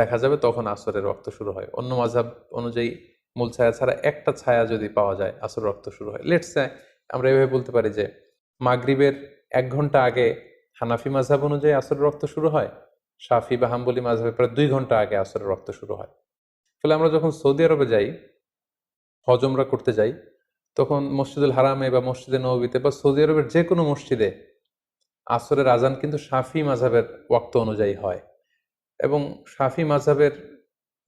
দেখা যাবে তখন আসরের ওয়াক্ত শুরু হয়। অন্য মাযহাব অনুযায়ী মূল ছায়া ছাড়া একটা ছায়া যদি পাওয়া যায় আসরের ওয়াক্ত শুরু হয়। লেটস সে আমরা এভাবে বলতে পারি যে মাগরিবের 1 ঘন্টা আগে হানাফি মাযহাব অনুযায়ী আসরের ওয়াক্ত শুরু হয়, শাফি বা হাম্বলি মাযহাবে প্রায় 2 ঘন্টা আগে আসরের ওয়াক্ত শুরু হয়। ফলে আমরা যখন সৌদি আরবে যাই, হজ উমরা করতে যাই, তখন মসজিদুল হারামে বা মসজিদে নববীতে বা সৌদি আরবের যে কোনো মসজিদে আসরের আজান কিন্তু শাফি মাযহাবের ওয়াক্ত অনুযায়ী হয়। এবং শাফি মাযহাবের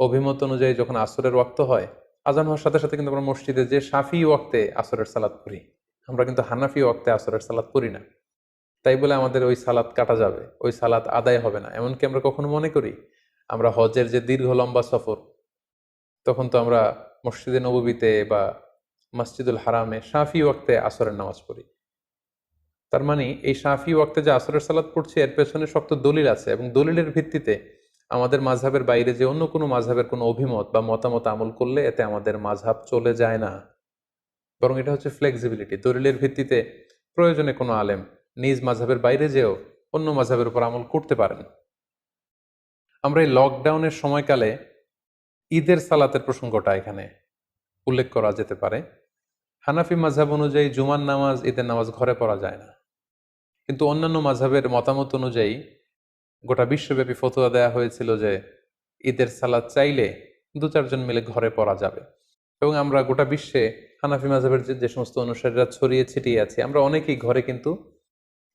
অভিমত অনুযায়ী যখন আসরের ওয়াক্ত হয়, আজান হওয়ার সাথে সাথে কিন্তু আমরা মসজিদে যে শাফি ওয়াক্তে আসরের সালাত পড়ি, আমরা কিন্তু হানাফি ওয়াক্তে আসরের সালাত পড়ি না। তাই বলে আমাদের ওই সালাত কাটা যাবে, ওই সালাত আদায় হবে না, এমনকি আমরা কখনো মনে করি আমরা হজের যে দীর্ঘ লম্বা সফর, তখন তো আমরা মসজিদে নববীতে বা মসজিদুল হারামে শাফি ওয়াক্তে আসরের নামাজ পড়ি। তার মানে এই শাফি ওয়াক্তে যে আসরের সালাত পড়ছি এর পেছনে শক্ত দলিল আছে, এবং দলিলের ভিত্তিতে আমাদের মাযহাবের বাইরে যে অন্য কোনো মাযহাবের কোনো অভিমত বা মতামত আমল করলে এতে আমাদের মাযহাব চলে যায় না, বরং এটা হচ্ছে ফ্লেক্সিবিলিটি। দলিলের ভিত্তিতে প্রয়োজনে কোনো আলেম নিজ মাযহাবের বাইরে যেও অন্য মাযহাবের উপর আমল করতে পারেন। আমরা এই লকডাউনের সময়কালে ঈদের সালাতের প্রসঙ্গটা এখানে উল্লেখ করা যেতে পারে। হানাফি মাযহাব অনুযায়ী জুমার নামাজ, ঈদের নামাজ ঘরে পড়া যায় না, কিন্তু অন্যান্য মাযহাবের মতামত অনুযায়ী গোটা বিশ্বব্যাপী ফতোয়া দেয়া হয়েছিল যে ঈদের সালাত চাইলে 2-4 জন মিলে ঘরে পড়া যাবে। এবং আমরা গোটা বিশ্বে হানাফি মাযহাবের যে সমস্ত অনুসারীরা ছড়িয়ে ছিটিয়ে আছে, আমরা অনেকেই ঘরে কিন্তু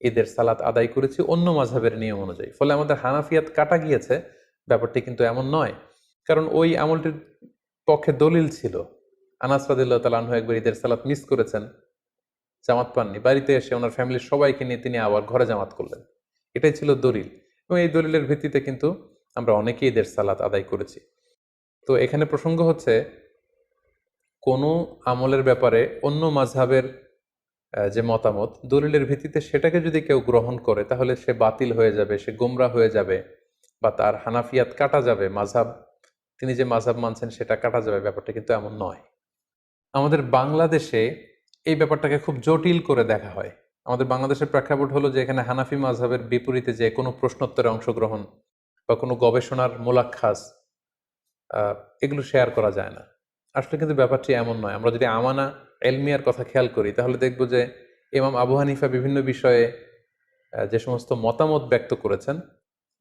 ঈদের সালাত আদায় করেছি অন্য মাযহাবের নিয়ম অনুযায়ী। ফলে আমাদের হানাফিয়াত কাটা গিয়েছে ব্যাপারটি কিন্তু এমন নয়, কারণ ওই আমলটির পক্ষে দলিল ছিল। আনাস রাদিয়াল্লাহু তাআলা আনহু একবার ঈদের সালাত মিস করেছেন, জামাত পাননি, বাড়িতে এসে ওনার ফ্যামিলির সবাইকে নিয়ে তিনি আবার ঘরে জামাত করলেন। এটাই ছিল দলিল, এবং এই দলিলের ভিত্তিতে কিন্তু আমরা অনেকেই ঈদের সালাত আদায় করেছি। তো এখানে প্রসঙ্গ হচ্ছে কোনো আমলের ব্যাপারে অন্য মাযহাবের যে মতামত দলিলের ভিত্তিতে, সেটাকে যদি কেউ গ্রহণ করে তাহলে সে বাতিল হয়ে যাবে, সে গোমরা হয়ে যাবে, বা তার হানাফিয়াত কাটা যাবে, মাযহাব, তিনি যে মাযহাব মানছেন সেটা কাটা যাবে। ব্যাপারটা কিন্তু এমন নয়। আমাদের বাংলাদেশে এই ব্যাপারটাকে খুব জটিল করে দেখা হয়। আমাদের বাংলাদেশের প্রেক্ষাপট হলো যে এখানে হানাফি মাযহাবের বিপরীতে যে কোনো প্রশ্নোত্তরে অংশগ্রহণ বা কোনো গবেষণার মোলাক্ষাস এগুলো শেয়ার করা যায় না। আসলে কিন্তু ব্যাপারটি এমন নয়। আমরা যদি আমানা এলমিয়ার কথা খেয়াল করি তাহলে দেখব যে ইমাম আবু হানিফা বিভিন্ন বিষয়ে যে সমস্ত মতামত ব্যক্ত করেছেন,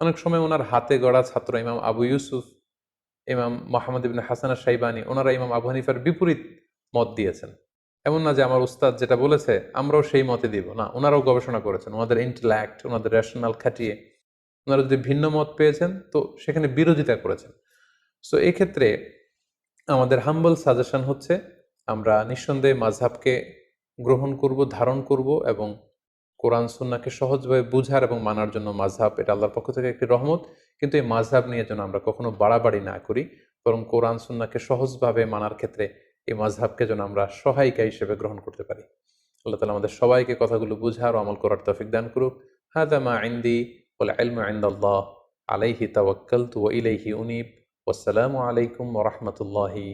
অনেক সময় ওনার হাতে গড়া ছাত্র ইমাম আবু ইউসুফ, ইমাম মোহাম্মদ ইবনে হাসান আশ-শাইবানী, ওনারা ইমাম আবু হানিফার বিপরীত মত দিয়েছেন। এমন না যে আমার উস্তাদ যেটা বলেছে আমরাও সেই মতে দিব, না, ওনারাও গবেষণা করেছেন, ওনাদের ইন্টেলেক্ট, ওনাদের রেশনাল খাটিয়ে ওনারা যদি ভিন্ন মত পেয়েছেন তো সেখানে বিরোধিতা করেছেন। সো এই ক্ষেত্রে আমাদের হাম্বল সাজেশন হচ্ছে আমরা নিঃসন্দেহে মাযহাবকে গ্রহণ করব, ধারণ করব, এবং কোরআন সুন্নাহকে সহজভাবে বুঝার এবং মানার জন্য মাযহাব এটা আল্লাহর পক্ষ থেকে একটি রহমত। কিন্তু এই মাযহাব নিয়ে যেন আমরা কখনো বাড়াবাড়ি না করি, বরং কোরআন সুন্নাহকে সহজভাবে মানার ক্ষেত্রে এই মাযহাবকে যেন আমরা সহায়িকা হিসেবে গ্রহণ করতে পারি। আল্লাহ তাআলা আমাদের সবাইকে কথাগুলো বুঝার ও আমল করার তৌফিক দান করুক। হাযা মা ইনদি ওয়াল ইলমু ইনদাল্লাহ আলাইহি তাওয়াক্কালতু ওয়া ইলাইহি উনীব। ওয়াসসালামু আলাইকুম ওয়া রাহমাতুল্লাহি